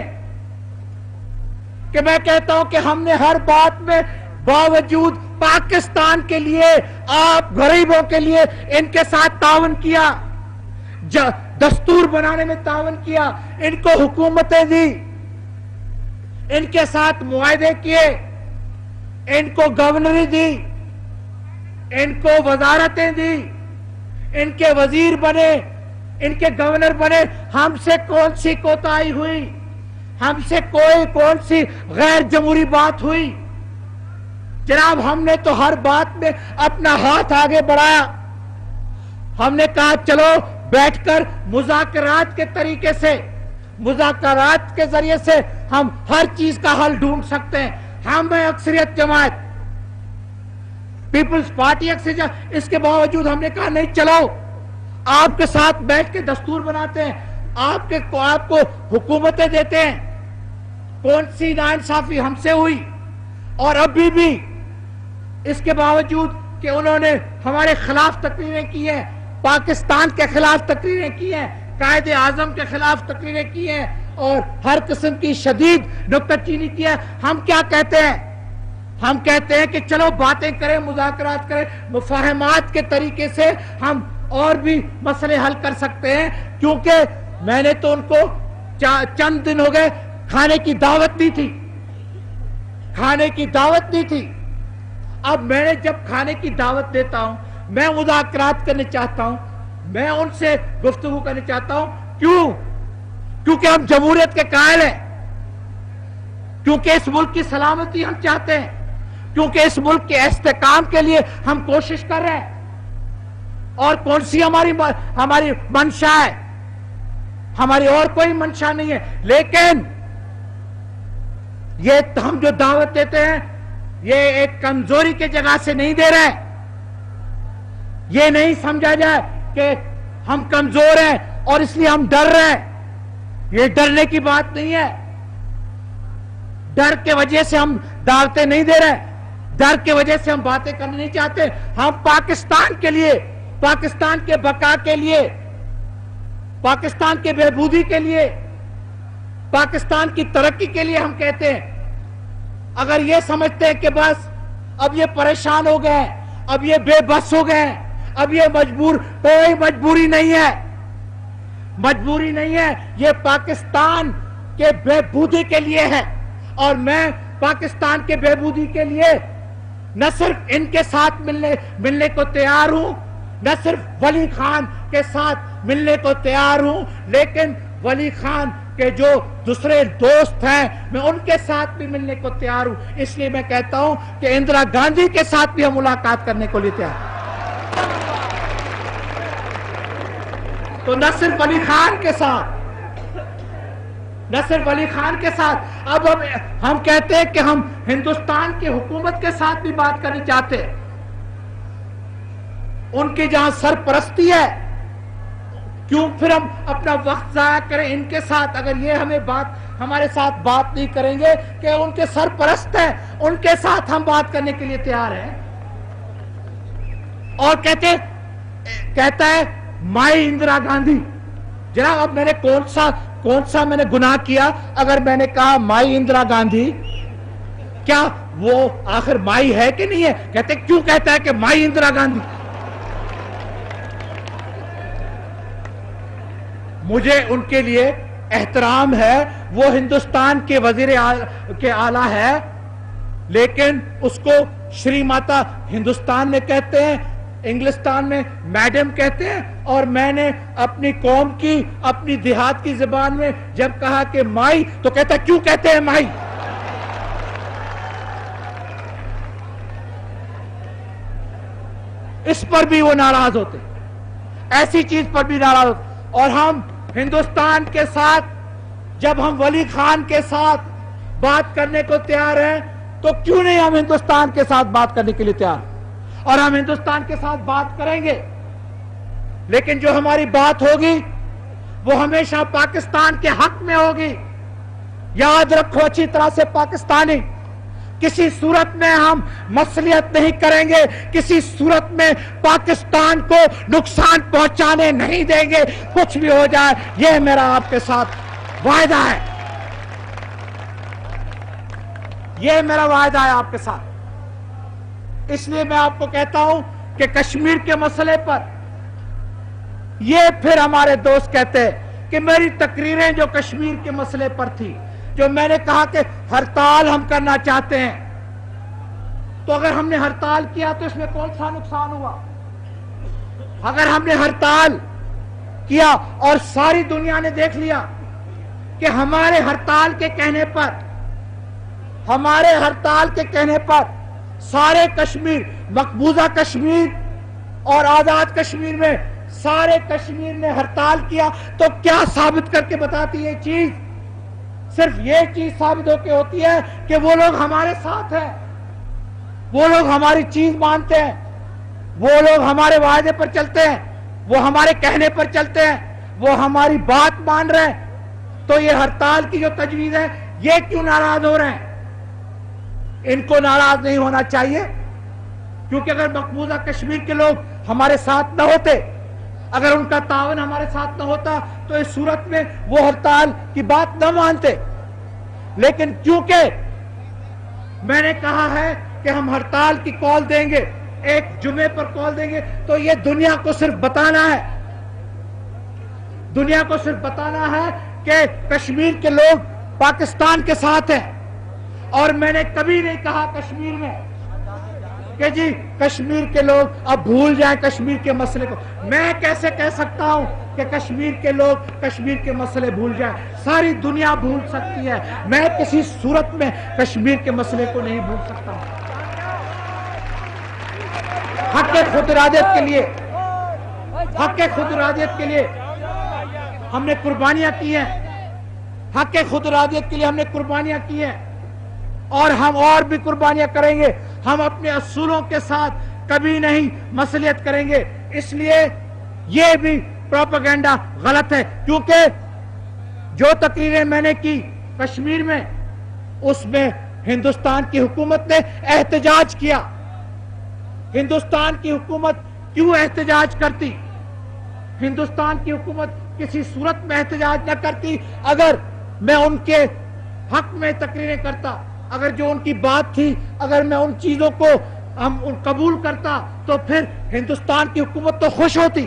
کہ میں کہتا ہوں کہ ہم نے ہر بات میں باوجود پاکستان کے لیے, آپ غریبوں کے لیے ان کے ساتھ تعاون کیا, دستور بنانے میں تعاون کیا, ان کو حکومتیں دی, ان کے ساتھ معاہدے کیے, ان کو گورنری دی, ان کو وزارتیں دی, ان کے وزیر بنے, ان کے گورنر بنے. ہم سے کون سی کوتاہی ہوئی؟ ہم سے کون سی غیر جمہوری بات ہوئی؟ جناب ہم نے تو ہر بات میں اپنا ہاتھ آگے بڑھایا. ہم نے کہا چلو بیٹھ کر مذاکرات کے طریقے سے, مذاکرات کے ذریعے سے ہم ہر چیز کا حل ڈھونڈ سکتے ہیں. ہم ہیں اکثریت جماعت, پیپلز پارٹی اکثریت, اس کے باوجود ہم نے کہا نہیں چلو آپ کے ساتھ بیٹھ کے دستور بناتے ہیں, آپ کو حکومتیں دیتے ہیں. کون سی ناانصافی ہم سے ہوئی؟ اور ابھی بھی اس کے باوجود کہ انہوں نے ہمارے خلاف تقریریں کی ہیں, پاکستان کے خلاف تقریریں کی ہیں, قائد اعظم کے خلاف تقریریں کی ہیں, اور ہر قسم کی شدید نکتہ چینی کی ہے. ہم کیا کہتے ہیں؟ ہم کہتے ہیں کہ چلو باتیں کریں, مذاکرات کریں, مفاہمات کے طریقے سے ہم اور بھی مسئلے حل کر سکتے ہیں. کیونکہ میں نے تو ان کو چند دن ہو گئے کھانے کی دعوت دی تھی, کھانے کی دعوت دی تھی. اب میں نے جب کھانے کی دعوت دیتا ہوں, میں مذاکرات کرنے چاہتا ہوں, میں ان سے گفتگو کرنے چاہتا ہوں. کیونکہ ہم جمہوریت کے قائل ہیں, کیونکہ اس ملک کی سلامتی ہم چاہتے ہیں, کیونکہ اس ملک کے استحکام کے لیے ہم کوشش کر رہے ہیں. اور کون سی ہماری منشا ہے؟ ہماری اور کوئی منشا نہیں ہے. لیکن یہ ہم جو دعوت دیتے ہیں یہ ایک کمزوری کے جگہ سے نہیں دے رہے. یہ نہیں سمجھا جائے کہ ہم کمزور ہیں اور اس لیے ہم ڈر رہے ہیں. یہ ڈرنے کی بات نہیں ہے. ڈر کے وجہ سے ہم دعوتیں نہیں دے رہے, ڈر کے وجہ سے ہم باتیں کرنا نہیں چاہتے. ہم پاکستان کے لیے, پاکستان کے بقا کے لیے, پاکستان کے بہبودی کے لیے, پاکستان کی ترقی کے لیے ہم کہتے ہیں. اگر یہ سمجھتے ہیں کہ بس اب یہ پریشان ہو گئے, اب یہ بے بس ہو گئے, اب یہ مجبور, کوئی مجبوری نہیں ہے, مجبوری نہیں ہے. یہ پاکستان کے بہبودی کے لیے ہے. اور میں پاکستان کے بہبودی کے لیے نہ صرف ان کے ساتھ ملنے کو تیار ہوں, نہ صرف ولی خان کے ساتھ ملنے کو تیار ہوں, لیکن ولی خان کہ جو دوسرے دوست ہیں میں ان کے ساتھ بھی ملنے کو تیار ہوں. اس لیے میں کہتا ہوں کہ اندرا گاندھی کے ساتھ بھی ہم ملاقات کرنے کو لیے تیار ہیں. تو نہ صرف علی خان کے ساتھ اب ہم کہتے ہیں کہ ہم ہندوستان کی حکومت کے ساتھ بھی بات کرنی چاہتے ہیں. ان کی جہاں سرپرستی ہے کیوں پھر ہم اپنا وقت ضائع کریں ان کے ساتھ؟ اگر یہ ہمارے ساتھ بات نہیں کریں گے کہ ان کے سرپرست ہیں ان کے ساتھ ہم بات کرنے کے لیے تیار ہیں. اور کہتا ہے مائی اندرا گاندھی. جناب اب میں نے کون سا میں نے گناہ کیا اگر میں نے کہا مائی اندرا گاندھی؟ کیا وہ آخر مائی ہے کہ نہیں ہے؟ کہتے کیوں کہتا ہے کہ مائی اندرا گاندھی؟ مجھے ان کے لیے احترام ہے، وہ ہندوستان کے وزیر کے اعلیٰ ہے، لیکن اس کو شری ماتا ہندوستان میں کہتے ہیں، انگلستان میں میڈم کہتے ہیں. اور میں نے اپنی قوم کی اپنی دیہات کی زبان میں جب کہا کہ مائی تو کہتا ہے کیوں کہتے ہیں مائی؟ اس پر بھی وہ ناراض ہوتے، ایسی چیز پر بھی ناراض ہوتے. اور ہم ہندوستان کے ساتھ جب ہم ولی خان کے ساتھ بات کرنے کو تیار ہیں تو کیوں نہیں ہم ہندوستان کے ساتھ بات کرنے کے لیے تیار؟ اور ہم ہندوستان کے ساتھ بات کریں گے، لیکن جو ہماری بات ہوگی وہ ہمیشہ پاکستان کے حق میں ہوگی. یاد رکھو اچھی طرح سے پاکستانی، کسی صورت میں ہم مصلحت نہیں کریں گے، کسی صورت میں پاکستان کو نقصان پہنچانے نہیں دیں گے، کچھ بھی ہو جائے. یہ میرا آپ کے ساتھ وعدہ ہے، یہ میرا وعدہ ہے آپ کے ساتھ. اس لیے میں آپ کو کہتا ہوں کہ کشمیر کے مسئلے پر یہ پھر ہمارے دوست کہتے ہیں کہ میری تقریریں جو کشمیر کے مسئلے پر تھی، جو میں نے کہا کہ ہڑتال ہم کرنا چاہتے ہیں، تو اگر ہم نے ہڑتال کیا تو اس میں کون سا نقصان ہوا؟ اگر ہم نے ہڑتال کیا اور ساری دنیا نے دیکھ لیا کہ ہمارے ہڑتال کے کہنے پر سارے کشمیر، مقبوضہ کشمیر اور آزاد کشمیر میں سارے کشمیر نے ہڑتال کیا، تو کیا ثابت کر کے بتاتی یہ چیز؟ صرف یہ چیز ثابت ہو کے ہوتی ہے کہ وہ لوگ ہمارے ساتھ ہیں، وہ لوگ ہماری چیز مانتے ہیں، وہ لوگ ہمارے وعدے پر چلتے ہیں، وہ ہمارے کہنے پر چلتے ہیں، وہ ہماری بات مان رہے ہیں. تو یہ ہڑتال کی جو تجویز ہے یہ کیوں ناراض ہو رہے ہیں؟ ان کو ناراض نہیں ہونا چاہیے، کیونکہ اگر مقبوضہ کشمیر کے لوگ ہمارے ساتھ نہ ہوتے، اگر ان کا تعاون ہمارے ساتھ نہ ہوتا تو اس صورت میں وہ ہڑتال کی بات نہ مانتے. لیکن کیونکہ میں نے کہا ہے کہ ہم ہڑتال کی کال دیں گے، ایک جمعے پر کال دیں گے، تو یہ دنیا کو صرف بتانا ہے کہ کشمیر کے لوگ پاکستان کے ساتھ ہیں. اور میں نے کبھی نہیں کہا کشمیر میں کہ جی کشمیر کے لوگ اب بھول جائیں کشمیر کے مسئلے کو. میں کیسے کہہ سکتا ہوں کہ کشمیر کے لوگ کشمیر کے مسئلے بھول جائیں؟ ساری دنیا بھول سکتی ہے، میں کسی صورت میں کشمیر کے مسئلے کو نہیں بھول سکتا ہوں. حق خود ارادیت کے لیے ہم نے قربانیاں کی ہیں، حق خود ارادیت کے لیے ہم نے قربانیاں کی ہیں، اور ہم اور بھی قربانیاں کریں گے. ہم اپنے اصولوں کے ساتھ کبھی نہیں مصلحت کریں گے. اس لیے یہ بھی پروپیگنڈا غلط ہے، کیونکہ جو تقریریں میں نے کی کشمیر میں، اس میں ہندوستان کی حکومت نے احتجاج کیا. ہندوستان کی حکومت کیوں احتجاج کرتی؟ ہندوستان کی حکومت کسی صورت میں احتجاج نہ کرتی اگر میں ان کے حق میں تقریریں کرتا. اگر جو ان کی بات تھی اگر میں ان چیزوں کو قبول کرتا تو پھر ہندوستان کی حکومت تو خوش ہوتی.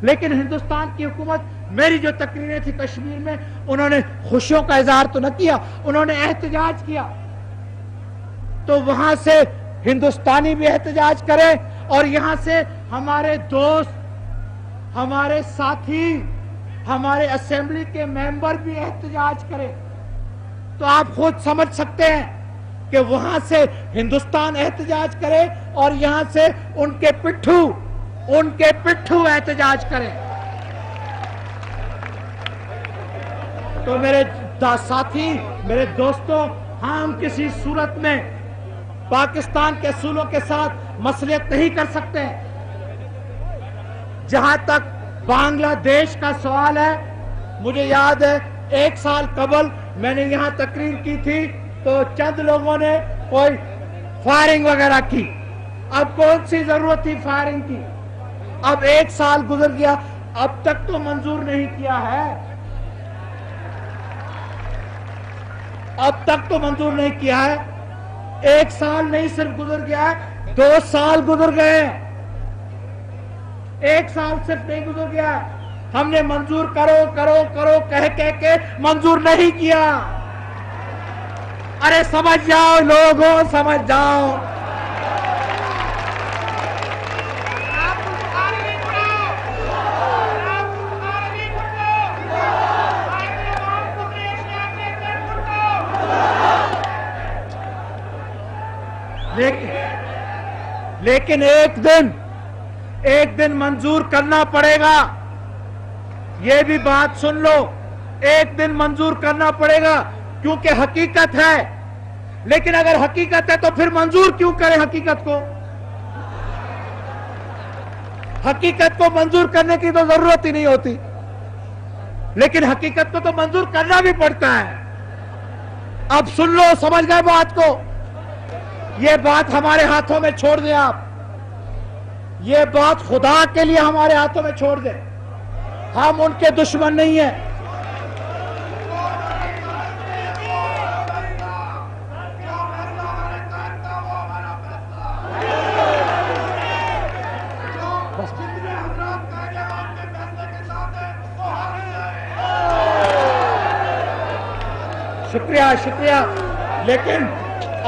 لیکن ہندوستان کی حکومت میری جو تقریریں تھی کشمیر میں، انہوں نے خوشیوں کا اظہار تو نہ کیا، انہوں نے احتجاج کیا. تو وہاں سے ہندوستانی بھی احتجاج کرے اور یہاں سے ہمارے دوست، ہمارے ساتھی ہمارے اسمبلی کے ممبر بھی احتجاج کریں تو آپ خود سمجھ سکتے ہیں کہ وہاں سے ہندوستان احتجاج کرے اور یہاں سے ان کے پٹھو احتجاج کریں. تو میرے ساتھی، میرے دوستوں، ہم کسی صورت میں پاکستان کے اصولوں کے ساتھ مصلحت نہیں کر سکتے. جہاں تک بنگلہ دیش کا سوال ہے، مجھے یاد ہے 1 سال قبل میں نے یہاں تقریر کی تھی تو چند لوگوں نے کوئی فائرنگ وغیرہ کی. اب کون سی ضرورت تھی فائرنگ کی؟ اب 1 سال گزر گیا، اب تک تو منظور نہیں کیا ہے. اب تک تو منظور نہیں کیا ہے. 1 سال نہیں صرف گزر گیا ہے، 2 سال گزر گئے. 1 سال صرف نہیں گزر گیا. ہم نے منظور کرو کہہ کے منظور نہیں کیا. ارے سمجھ جاؤ لوگوں، سمجھ جاؤ. لیکن ایک دن منظور کرنا پڑے گا. یہ بھی بات سن لو، ایک دن منظور کرنا پڑے گا کیونکہ حقیقت ہے. لیکن اگر حقیقت ہے تو پھر منظور کیوں کریں حقیقت کو؟ حقیقت کو منظور کرنے کی تو ضرورت ہی نہیں ہوتی، لیکن حقیقت کو تو منظور کرنا بھی پڑتا ہے. اب سن لو، سمجھ گئے بات کو؟ یہ بات ہمارے ہاتھوں میں چھوڑ دیں آپ. یہ بات خدا کے لیے ہمارے ہاتھوں میں چھوڑ دیں. ہم ان کے دشمن نہیں ہیں. شکریہ. لیکن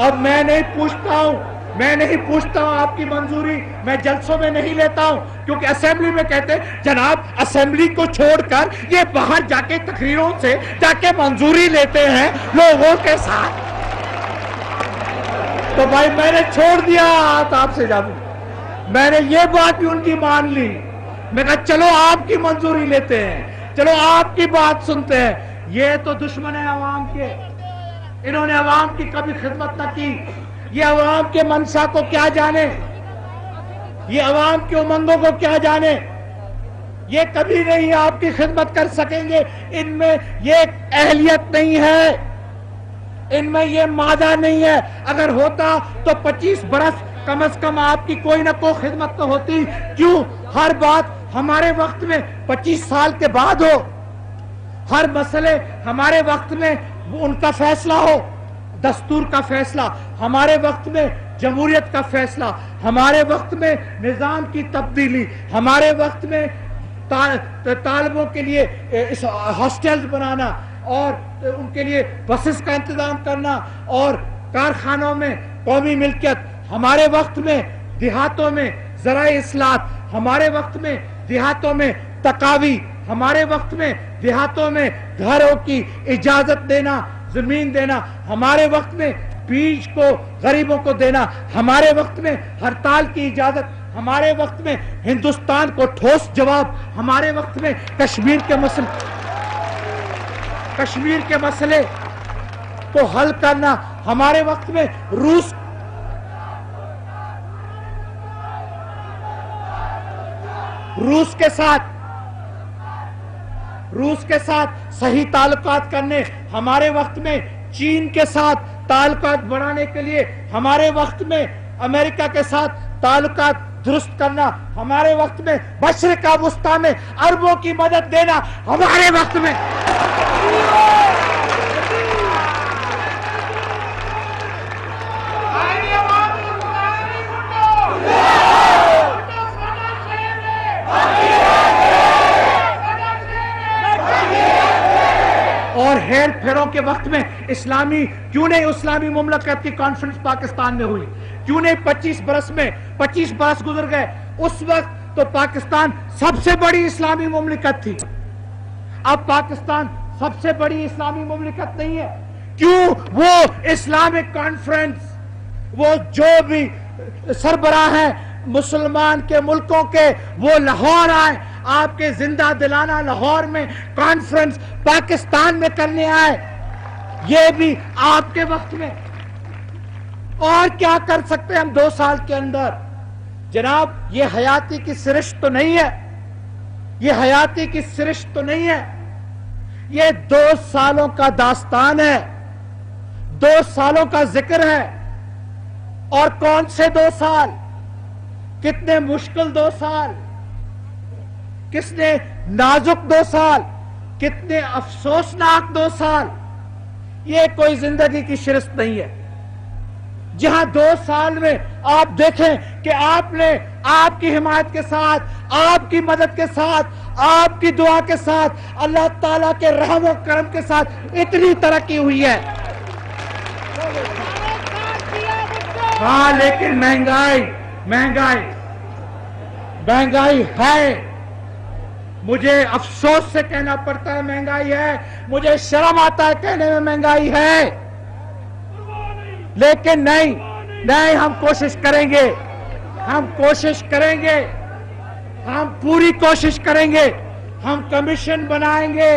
اب میں نہیں پوچھتا ہوں آپ کی منظوری. میں جلسوں میں نہیں لیتا ہوں کیونکہ اسمبلی میں کہتے ہیں جناب اسمبلی کو چھوڑ کر یہ باہر جا کے تقریروں سے جا کے منظوری لیتے ہیں لوگوں کے ساتھ. تو بھائی میں نے چھوڑ دیا آپ سے جانوں. میں نے یہ بات بھی ان کی مان لی. میں کہا چلو آپ کی منظوری لیتے ہیں، چلو آپ کی بات سنتے ہیں. یہ تو دشمن ہے عوام کے. انہوں نے عوام کی کبھی خدمت نہ کی. یہ عوام کے منشا کو کیا جانے، یہ عوام کے امنگوں کو کیا جانے. یہ کبھی نہیں آپ کی خدمت کر سکیں گے. ان میں یہ اہلیت نہیں ہے، ان میں یہ مادہ نہیں ہے. اگر ہوتا تو 25 برس کم از کم آپ کی کوئی نہ کوئی خدمت تو ہوتی. کیوں ہر بات ہمارے وقت میں 25 سال کے بعد ہو؟ ہر مسئلے ہمارے وقت میں ان کا فیصلہ ہو. دستور کا فیصلہ ہمارے وقت میں، جمہوریت کا فیصلہ ہمارے وقت میں، نظام کی تبدیلی ہمارے وقت میں، طالبوں کے لیے ہاسٹلز بنانا اور ان کے لیے بسز کا انتظام کرنا اور کارخانوں میں قومی ملکیت ہمارے وقت میں، دیہاتوں میں زرعی اصلاحات ہمارے وقت میں، دیہاتوں میں تقاوی ہمارے وقت میں، دیہاتوں میں گھروں کی اجازت دینا، زمین دینا ہمارے وقت میں، بیج کو غریبوں کو دینا ہمارے وقت میں، ہڑتال کی اجازت ہمارے وقت میں، ہندوستان کو ٹھوس جواب ہمارے وقت میں، کشمیر کے مسئلے کو حل کرنا ہمارے وقت میں، روس کے ساتھ صحیح تعلقات کرنے ہمارے وقت میں، چین کے ساتھ تعلقات بڑھانے کے لیے ہمارے وقت میں، امریکہ کے ساتھ تعلقات درست کرنا ہمارے وقت میں، مشرق وسطیٰ میں عربوں کی مدد دینا ہمارے وقت میں. اور ہیر پھیروں کے وقت میں کیوں نہیں اسلامی مملکت کی کانفرنس پاکستان میں ہوئی؟ کیوں نہیں 25 برس گزر گئے. اس وقت تو پاکستان سب سے بڑی اسلامی مملکت تھی. اب پاکستان سب سے بڑی اسلامی مملکت نہیں ہے؟ کیوں وہ اسلامک کانفرنس، وہ جو بھی سربراہ ہیں مسلمان کے ملکوں کے، وہ لاہور آئے، آپ کے زندہ دلانہ لاہور میں کانفرنس پاکستان میں کرنے آئے، یہ بھی آپ کے وقت میں؟ اور کیا کر سکتے ہیں ہم 2 سال کے اندر؟ جناب یہ حیاتی کی سرشت تو نہیں ہے، یہ حیاتی کی سرشت تو نہیں ہے، یہ 2 سالوں کا داستان ہے، 2 سالوں کا ذکر ہے۔ اور کون سے 2 سال؟ کتنے مشکل 2 سال، کتنے نازک 2 سال، کتنے افسوسناک 2 سال۔ یہ کوئی زندگی کی شرست نہیں ہے جہاں 2 سال میں آپ دیکھیں کہ آپ نے آپ کی حمایت کے ساتھ، آپ کی مدد کے ساتھ، آپ کی دعا کے ساتھ، اللہ تعالیٰ کے رحم و کرم کے ساتھ اتنی ترقی ہوئی ہے۔ ہاں لیکن مہنگائی ہے، مجھے افسوس سے کہنا پڑتا ہے مہنگائی ہے، مجھے شرم آتا ہے کہنے میں مہنگائی ہے، لیکن نہیں، ہم کوشش کریں گے، ہم پوری کوشش کریں گے، ہم کمیشن بنائیں گے،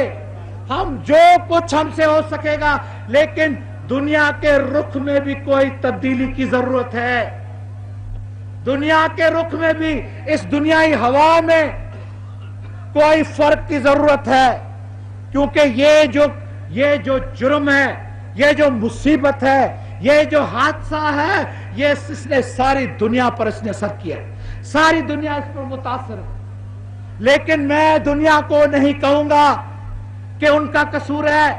ہم جو کچھ ہم سے ہو سکے گا، لیکن دنیا کے رخ میں بھی کوئی تبدیلی کی ضرورت ہے، دنیا کے رخ میں بھی، اس دنیائی ہوا میں کوئی فرق کی ضرورت ہے، کیونکہ یہ جو جرم ہے، یہ جو مصیبت ہے، یہ جو حادثہ ہے، یہ اس نے ساری دنیا پر اس نے اثر کیا، ساری دنیا اس پر متاثر ہے۔ لیکن میں دنیا کو نہیں کہوں گا کہ ان کا قصور ہے،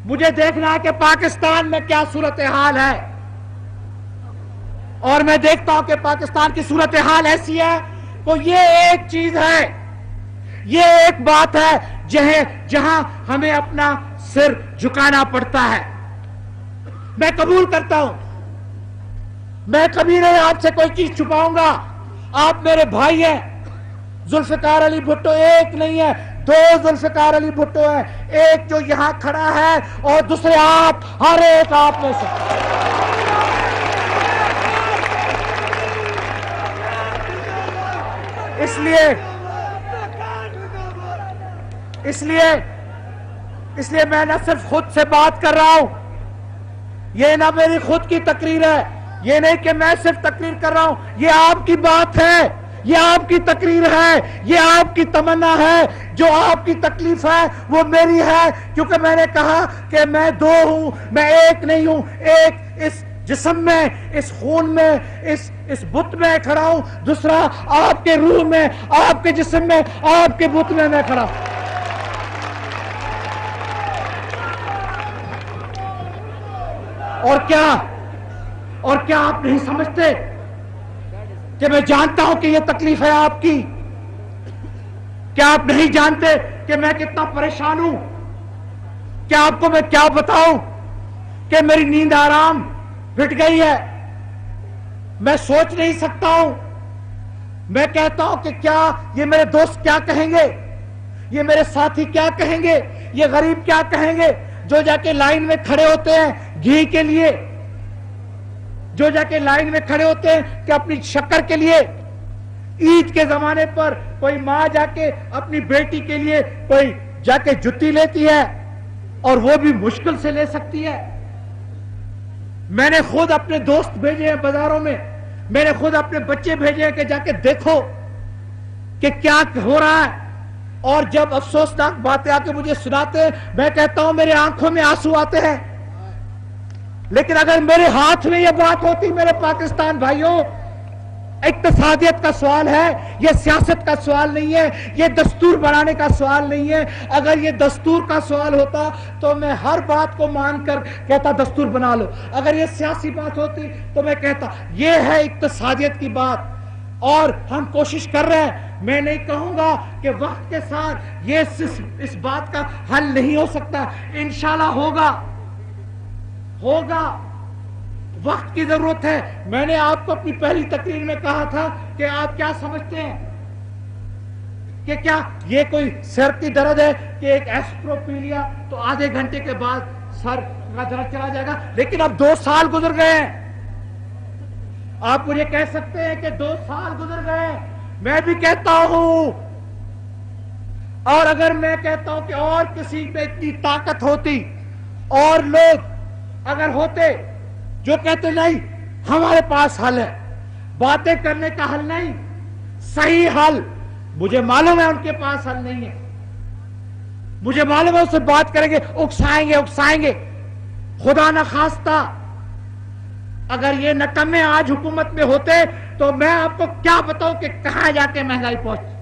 مجھے دیکھنا ہے کہ پاکستان میں کیا صورتحال ہے، اور میں دیکھتا ہوں کہ پاکستان کی صورتحال ایسی ہے تو یہ ایک چیز ہے، یہ ایک بات ہے جہاں ہمیں اپنا سر جھکانا پڑتا ہے۔ میں قبول کرتا ہوں، میں کبھی نہیں آپ سے کوئی چیز چھپاؤں گا، آپ میرے بھائی ہیں، ذوالفقار علی بھٹو ایک نہیں ہے، 2 ذوالفقار علی بھٹو ہیں، ایک جو یہاں کھڑا ہے اور دوسرے آپ، ہر ایک آپ میں سے۔ اس لیے میں نہ صرف خود سے بات کر رہا ہوں، یہ نہ میری خود کی تقریر ہے، یہ نہیں کہ میں صرف تقریر کر رہا ہوں، یہ آپ کی بات ہے، یہ آپ کی تقریر ہے، یہ آپ کی تمنا ہے، جو آپ کی تکلیف ہے وہ میری ہے، کیونکہ میں نے کہا کہ میں 2 ہوں، میں ایک نہیں ہوں، ایک اس جسم میں، اس خون میں، اس بت میں کھڑا ہوں، دوسرا آپ کے روح میں، آپ کے جسم میں، آپ کے بت میں کھڑا ہوں۔ اور کیا آپ نہیں سمجھتے کہ میں جانتا ہوں کہ یہ تکلیف ہے آپ کی؟ کیا آپ نہیں جانتے کہ میں کتنا پریشان ہوں؟ کیا آپ کو میں کیا بتاؤں کہ میری نیند آرام پھٹ گئی ہے، میں سوچ نہیں سکتا ہوں، میں کہتا ہوں کہ کیا یہ میرے دوست کیا کہیں گے، یہ میرے ساتھی کیا کہیں گے، یہ غریب کیا کہیں گے جو جا کے لائن میں کھڑے ہوتے ہیں گھی کے لیے، جو جا کے لائن میں کھڑے ہوتے ہیں کہ اپنی شکر کے لیے۔ عید کے زمانے پر کوئی ماں جا کے اپنی بیٹی کے لیے کوئی جا کے جتی لیتی ہے، اور وہ بھی مشکل سے لے سکتی ہے۔ میں نے خود اپنے دوست بھیجے ہیں بازاروں میں، میں نے خود اپنے بچے بھیجے ہیں کہ جا کے دیکھو کہ کیا ہو رہا ہے، اور جب افسوسناک باتیں آ کے مجھے سناتے ہیں، میں کہتا ہوں میرے آنکھوں میں آنسو آتے ہیں۔ لیکن اگر میرے ہاتھ میں یہ بات ہوتی میرے پاکستان بھائیوں، اقتصادیت کا سوال ہے، یہ سیاست کا سوال نہیں ہے، یہ دستور بنانے کا سوال نہیں ہے۔ اگر یہ دستور کا سوال ہوتا تو میں ہر بات کو مان کر کہتا دستور بنا لو، اگر یہ سیاسی بات ہوتی تو میں کہتا یہ ہے اقتصادیت کی بات، اور ہم کوشش کر رہے ہیں۔ میں نہیں کہوں گا کہ وقت کے ساتھ یہ اس بات کا حل نہیں ہو سکتا، انشاءاللہ ہوگا، وقت کی ضرورت ہے۔ میں نے آپ کو اپنی پہلی تقریر میں کہا تھا کہ آپ کیا سمجھتے ہیں کہ کیا یہ کوئی سر کی درد ہے کہ ایک ایسپرو پی لیا تو آدھے گھنٹے کے بعد سر کا درد چلا جائے گا؟ لیکن اب 2 سال گزر گئے ہیں. آپ مجھے کہہ سکتے ہیں کہ 2 سال گزر گئے ہیں. میں بھی کہتا ہوں، اور اگر میں کہتا ہوں کہ اور کسی میں اتنی طاقت ہوتی اور لوگ اگر ہوتے جو کہتے نہیں ہمارے پاس حل ہے، باتیں کرنے کا حل نہیں، صحیح حل، مجھے معلوم ہے ان کے پاس حل نہیں ہے، مجھے معلوم ہے اس سے بات کریں گے، اکسائیں گے. خدا نہ خواستہ اگر یہ نکمے آج حکومت میں ہوتے تو میں آپ کو کیا بتاؤں کہ کہاں جا کے مہنگائی پہنچتی.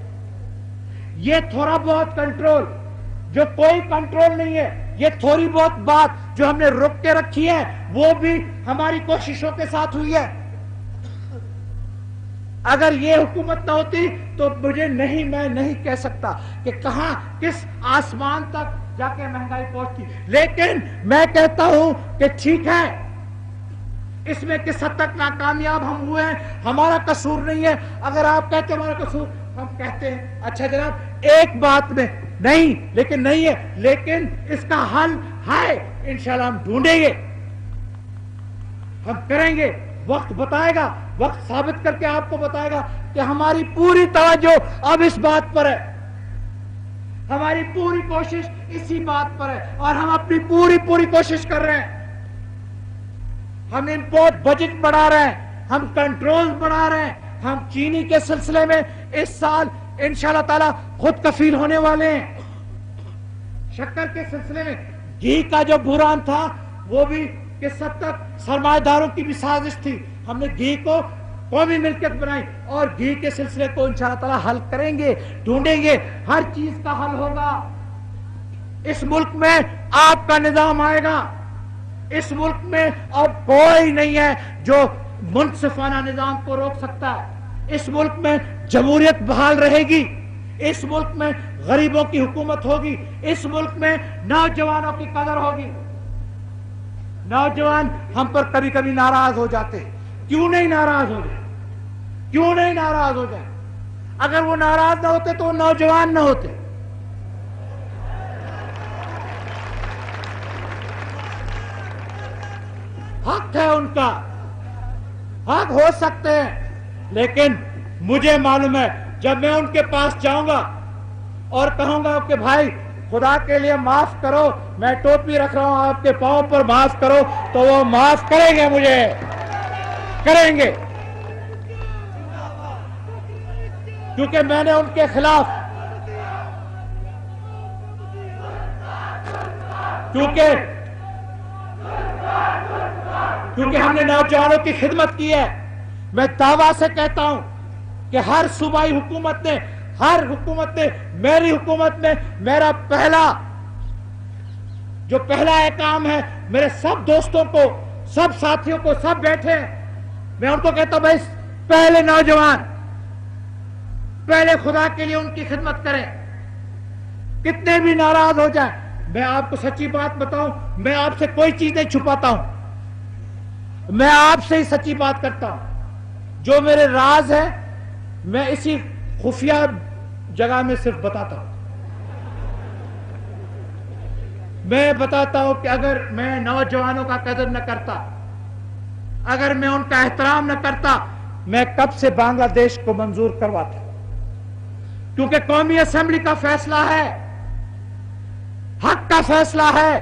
یہ تھوڑا بہت کنٹرول جو کوئی کنٹرول نہیں ہے، یہ تھوڑی بہت بات جو ہم نے روک کے رکھی ہے وہ بھی ہماری کوششوں کے ساتھ ہوئی ہے. اگر یہ حکومت نہ ہوتی تو میں نہیں کہہ سکتا کہ کہاں کس آسمان تک جا کے مہنگائی پہنچتی. لیکن میں کہتا ہوں کہ ٹھیک ہے، اس میں کس حد تک ناکامیاب ہم ہوئے ہیں ہمارا قصور نہیں ہے. اگر آپ کہتے ہیں ہمارا قصور، ہم کہتے ہیں اچھا جناب ایک بات میں نہیں، لیکن نہیں ہے، لیکن اس کا حل ہے، انشاءاللہ ہم ڈھونڈیں گے، ہم کریں گے. وقت بتائے گا، وقت ثابت کر کے آپ کو بتائے گا کہ ہماری پوری توجہ اب اس بات پر ہے، ہماری پوری کوشش اسی بات پر ہے، اور ہم اپنی پوری کوشش کر رہے ہیں. ہم امپورٹ بجٹ بڑھا رہے ہیں، ہم کنٹرول بڑھا رہے ہیں. ہم چینی کے سلسلے میں اس سال انشاءاللہ تعالی خود کفیل ہونے والے ہیں. شکر کے سلسلے میں گھی کا جو بحران تھا وہ بھی کس حد تک سرمایہ داروں کی بھی سازش تھی. ہم نے گھی کو قومی ملکیت بنائی اور گھی کے سلسلے کو انشاءاللہ تعالی حل کریں گے، ڈھونڈیں گے، ہر چیز کا حل ہوگا. اس ملک میں آپ کا نظام آئے گا. اس ملک میں اب کوئی نہیں ہے جو منصفانہ نظام کو روک سکتا ہے. اس ملک میں جمہوریت بحال رہے گی. اس ملک میں غریبوں کی حکومت ہوگی. اس ملک میں نوجوانوں کی قدر ہوگی. نوجوان ہم پر کبھی کبھی ناراض ہو جاتے ہیں. کیوں نہیں ناراض ہو جائے؟ کیوں نہیں ناراض ہو جائے؟ اگر وہ ناراض نہ ہوتے تو وہ نوجوان نہ ہوتے. حق ہے ان کا، حق ہو سکتے ہیں، لیکن مجھے معلوم ہے جب میں ان کے پاس جاؤں گا اور کہوں گا کہ بھائی خدا کے لیے معاف کرو، میں ٹوپی رکھ رہا ہوں آپ کے پاؤں پر، معاف کرو، تو وہ معاف کریں گے، مجھے کریں گے، کیونکہ میں نے ان کے خلاف، کیونکہ ہم نے نوجوانوں کی خدمت کی ہے. میں دعویٰ سے کہتا ہوں کہ ہر صوبائی حکومت نے، ہر حکومت نے، میری حکومت میں میرا پہلا کام ہے، میرے سب دوستوں کو، سب ساتھیوں کو، سب بیٹھے ہیں، میں ان کو کہتا ہوں بھائی پہلے نوجوان، پہلے خدا کے لیے ان کی خدمت کریں. کتنے بھی ناراض ہو جائیں، میں آپ کو سچی بات بتاؤں، میں آپ سے کوئی چیز نہیں چھپاتا ہوں، میں آپ سے ہی سچی بات کرتا ہوں. جو میرے راز ہے میں اسی خفیہ جگہ میں صرف بتاتا ہوں. میں بتاتا ہوں کہ اگر میں نوجوانوں کا قدر نہ کرتا، اگر میں ان کا احترام نہ کرتا، میں کب سے بنگلہ دیش کو منظور کرواتا. کیونکہ قومی اسمبلی کا فیصلہ ہے، حق کا فیصلہ ہے،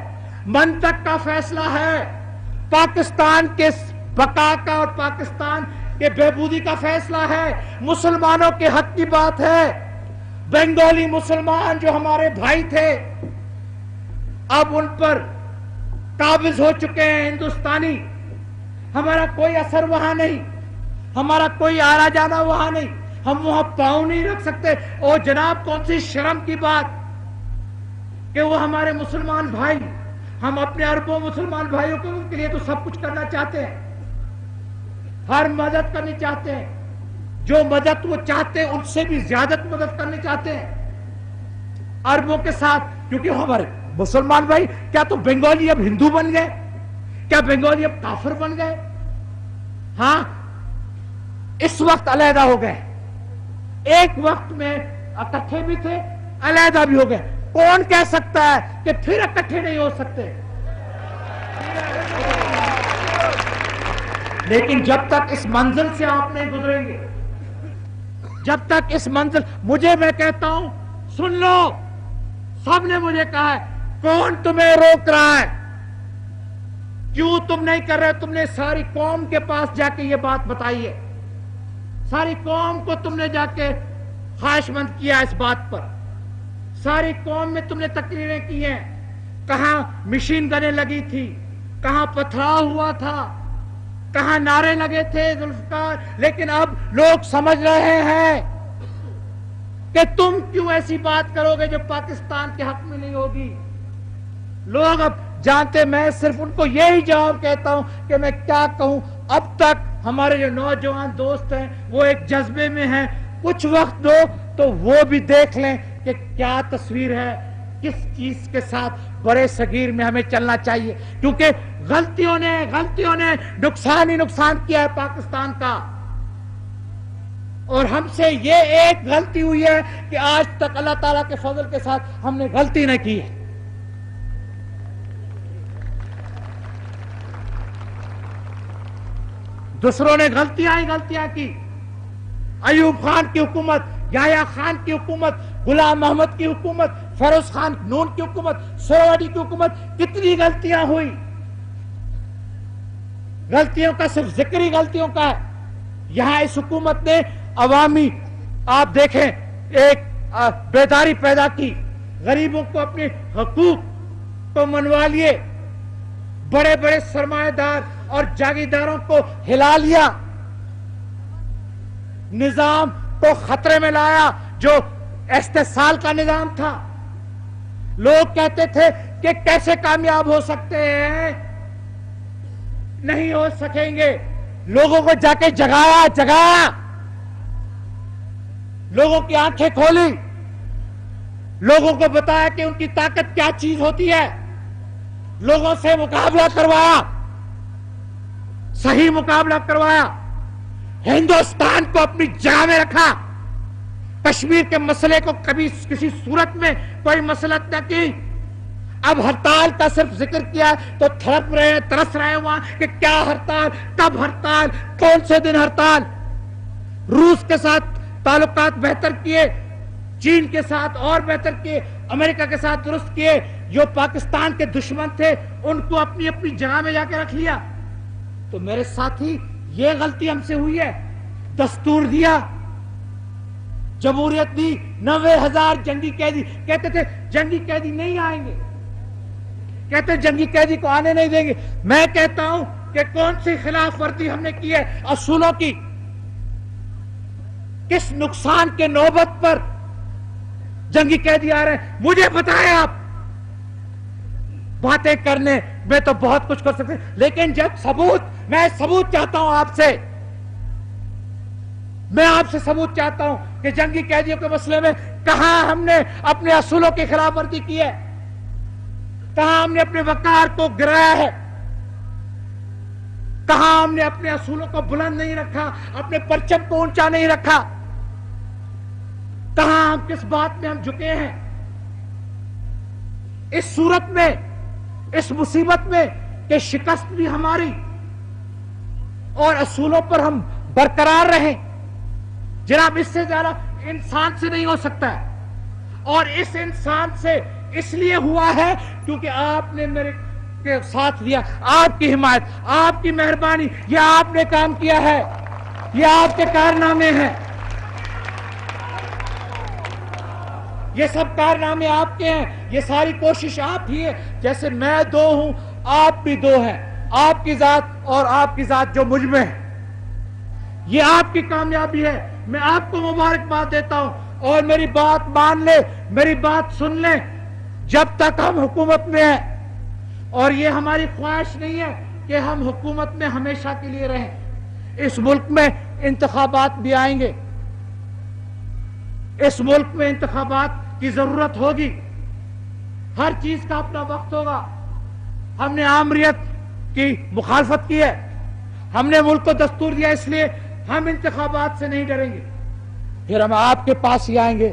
منطق کا فیصلہ ہے، پاکستان کے بقا کا اور پاکستان کے بہبودی کا فیصلہ ہے، مسلمانوں کے حق کی بات ہے. بنگالی مسلمان جو ہمارے بھائی تھے اب ان پر قابض ہو چکے ہیں ہندوستانی. ہمارا کوئی اثر وہاں نہیں، ہمارا کوئی آنا جانا وہاں نہیں، ہم وہاں پاؤں نہیں رکھ سکتے. اور جناب کون سی شرم کی بات کہ وہ ہمارے مسلمان بھائی، ہم اپنے اربوں مسلمان بھائیوں کے لیے تو سب کچھ کرنا چاہتے ہیں، ہر مدد کرنی چاہتے ہیں، جو مدد وہ چاہتے ہیں ان سے بھی زیادہ مدد کرنی چاہتے ہیں عربوں کے ساتھ. کیونکہ ہمارے مسلمان بھائی، کیا تو بنگالی اب ہندو بن گئے؟ کیا بنگالی اب کافر بن گئے؟ ہاں، اس وقت علیحدہ ہو گئے. ایک وقت میں اکٹھے بھی تھے علیحدہ بھی ہو گئے. کون کہہ سکتا ہے کہ پھر اکٹھے نہیں ہو سکتے؟ لیکن جب تک اس منزل سے آپ نہیں گزریں گے، جب تک اس منزل، میں کہتا ہوں سن لو، سب نے مجھے کہا ہے کون تمہیں روک رہا ہے، کیوں تم نہیں کر رہے؟ تم نے ساری قوم کے پاس جا کے یہ بات بتائی ہے، ساری قوم کو تم نے جا کے خواہش مند کیا اس بات پر، ساری قوم میں تم نے تقریریں کی ہیں، کہاں مشین گنیں لگی تھی، کہاں پتھراؤ ہوا تھا، کہاں نعرے لگے تھے ذوالفقار. لیکن اب لوگ سمجھ رہے ہیں کہ تم کیوں ایسی بات کرو گے جو پاکستان کے حق میں نہیں ہوگی. لوگ اب جانتے، میں صرف ان کو یہی جواب کہتا ہوں کہ میں کیا کہوں. اب تک ہمارے جو نوجوان دوست ہیں وہ ایک جذبے میں ہیں، کچھ وقت دو تو وہ بھی دیکھ لیں کہ کیا تصویر ہے، کس چیز کے ساتھ بڑے صغیر میں ہمیں چلنا چاہیے. کیونکہ غلطیوں نے نقصان ہی نقصان کیا ہے پاکستان کا. اور ہم سے یہ ایک غلطی ہوئی ہے کہ آج تک اللہ تعالیٰ کے فضل کے ساتھ ہم نے غلطی نہ کی ہے. دوسروں نے غلطیاں کی. ایوب خان کی حکومت، یحییٰ خان کی حکومت، غلام محمد کی حکومت، فیروز خان نون کی حکومت، سہروردی کی حکومت، کتنی غلطیاں ہوئی. غلطیوں کا صرف ذکر ہی غلطیوں کا ہے. یہاں اس حکومت نے عوامی، آپ دیکھیں، ایک بیداری پیدا کی، غریبوں کو اپنے حقوق کو منوا لیے، بڑے بڑے سرمایہ دار اور جاگیرداروں کو ہلا لیا، نظام کو خطرے میں لایا جو استحصال کا نظام تھا. لوگ کہتے تھے کہ کیسے کامیاب ہو سکتے ہیں، نہیں ہو سکیں گے. لوگوں کو جا کے جگایا، لوگوں کی آنکھیں کھولی، لوگوں کو بتایا کہ ان کی طاقت کیا چیز ہوتی ہے، لوگوں سے مقابلہ کروایا، صحیح مقابلہ کروایا، ہندوستان کو اپنی جگہ میں رکھا، کشمیر کے مسئلے کو کبھی کسی صورت میں کوئی مسلط نہ کی. اب ہڑتال کا صرف ذکر کیا تو ترس رہے وہاں کہ کیا ہڑتال، کب ہڑتال، کون سے دن ہڑتال. روس کے ساتھ تعلقات بہتر کیے، چین کے ساتھ اور بہتر کیے، امریکہ کے ساتھ درست کیے. جو پاکستان کے دشمن تھے ان کو اپنی اپنی جگہ میں جا کے رکھ لیا. تو میرے ساتھی، یہ غلطی ہم سے ہوئی ہے. دستور دیا، جمہوریت دی، 90,000 جنگی قیدی. کہتے تھے جنگی قیدی نہیں آئیں گے، کہتے جنگی قیدی کو آنے نہیں دیں گے. میں کہتا ہوں کہ کون سی خلاف ورزی ہم نے کی ہے اصولوں کی، کس نقصان کے نوبت پر جنگی قیدی آ رہے ہیں. مجھے بتائیں آپ. باتیں کرنے میں تو بہت کچھ کر سکتے، لیکن جب میں ثبوت چاہتا ہوں آپ سے، میں آپ سے ثبوت چاہتا ہوں کہ جنگی قیدیوں کے مسئلے میں کہاں ہم نے اپنے اصولوں کی خلاف ورزی کی ہے، کہاں ہم نے اپنے وقار کو گرایا ہے، کہاں ہم نے اپنے اصولوں کو بلند نہیں رکھا، اپنے پرچم کو اونچا نہیں رکھا، کہاں ہم کس بات میں ہم جھکے ہیں. اس صورت میں، اس مصیبت میں کہ شکست بھی ہماری اور اصولوں پر ہم برقرار رہیں. جناب، اس سے زیادہ انسان سے نہیں ہو سکتا ہے. اور اس انسان سے اس لیے ہوا ہے کیونکہ آپ نے میرے کے ساتھ دیا، آپ کی حمایت، آپ کی مہربانی، یہ آپ نے کام کیا ہے، یہ آپ کے کارنامے ہیں، یہ سب کارنامے آپ کے ہیں، یہ ساری کوشش آپ ہی ہے. جیسے میں دو ہوں، آپ بھی دو ہیں، آپ کی ذات اور آپ کی ذات جو مجھ میں ہے، یہ آپ کی کامیابی ہے. میں آپ کو مبارکباد دیتا ہوں. اور میری بات مان لے، میری بات سن لیں. جب تک ہم حکومت میں ہیں، اور یہ ہماری خواہش نہیں ہے کہ ہم حکومت میں ہمیشہ کے لیے رہیں، اس ملک میں انتخابات بھی آئیں گے، اس ملک میں انتخابات کی ضرورت ہوگی، ہر چیز کا اپنا وقت ہوگا. ہم نے آمریت کی مخالفت کی ہے، ہم نے ملک کو دستور دیا، اس لیے ہم انتخابات سے نہیں ڈریں گے. پھر ہم آپ کے پاس ہی آئیں گے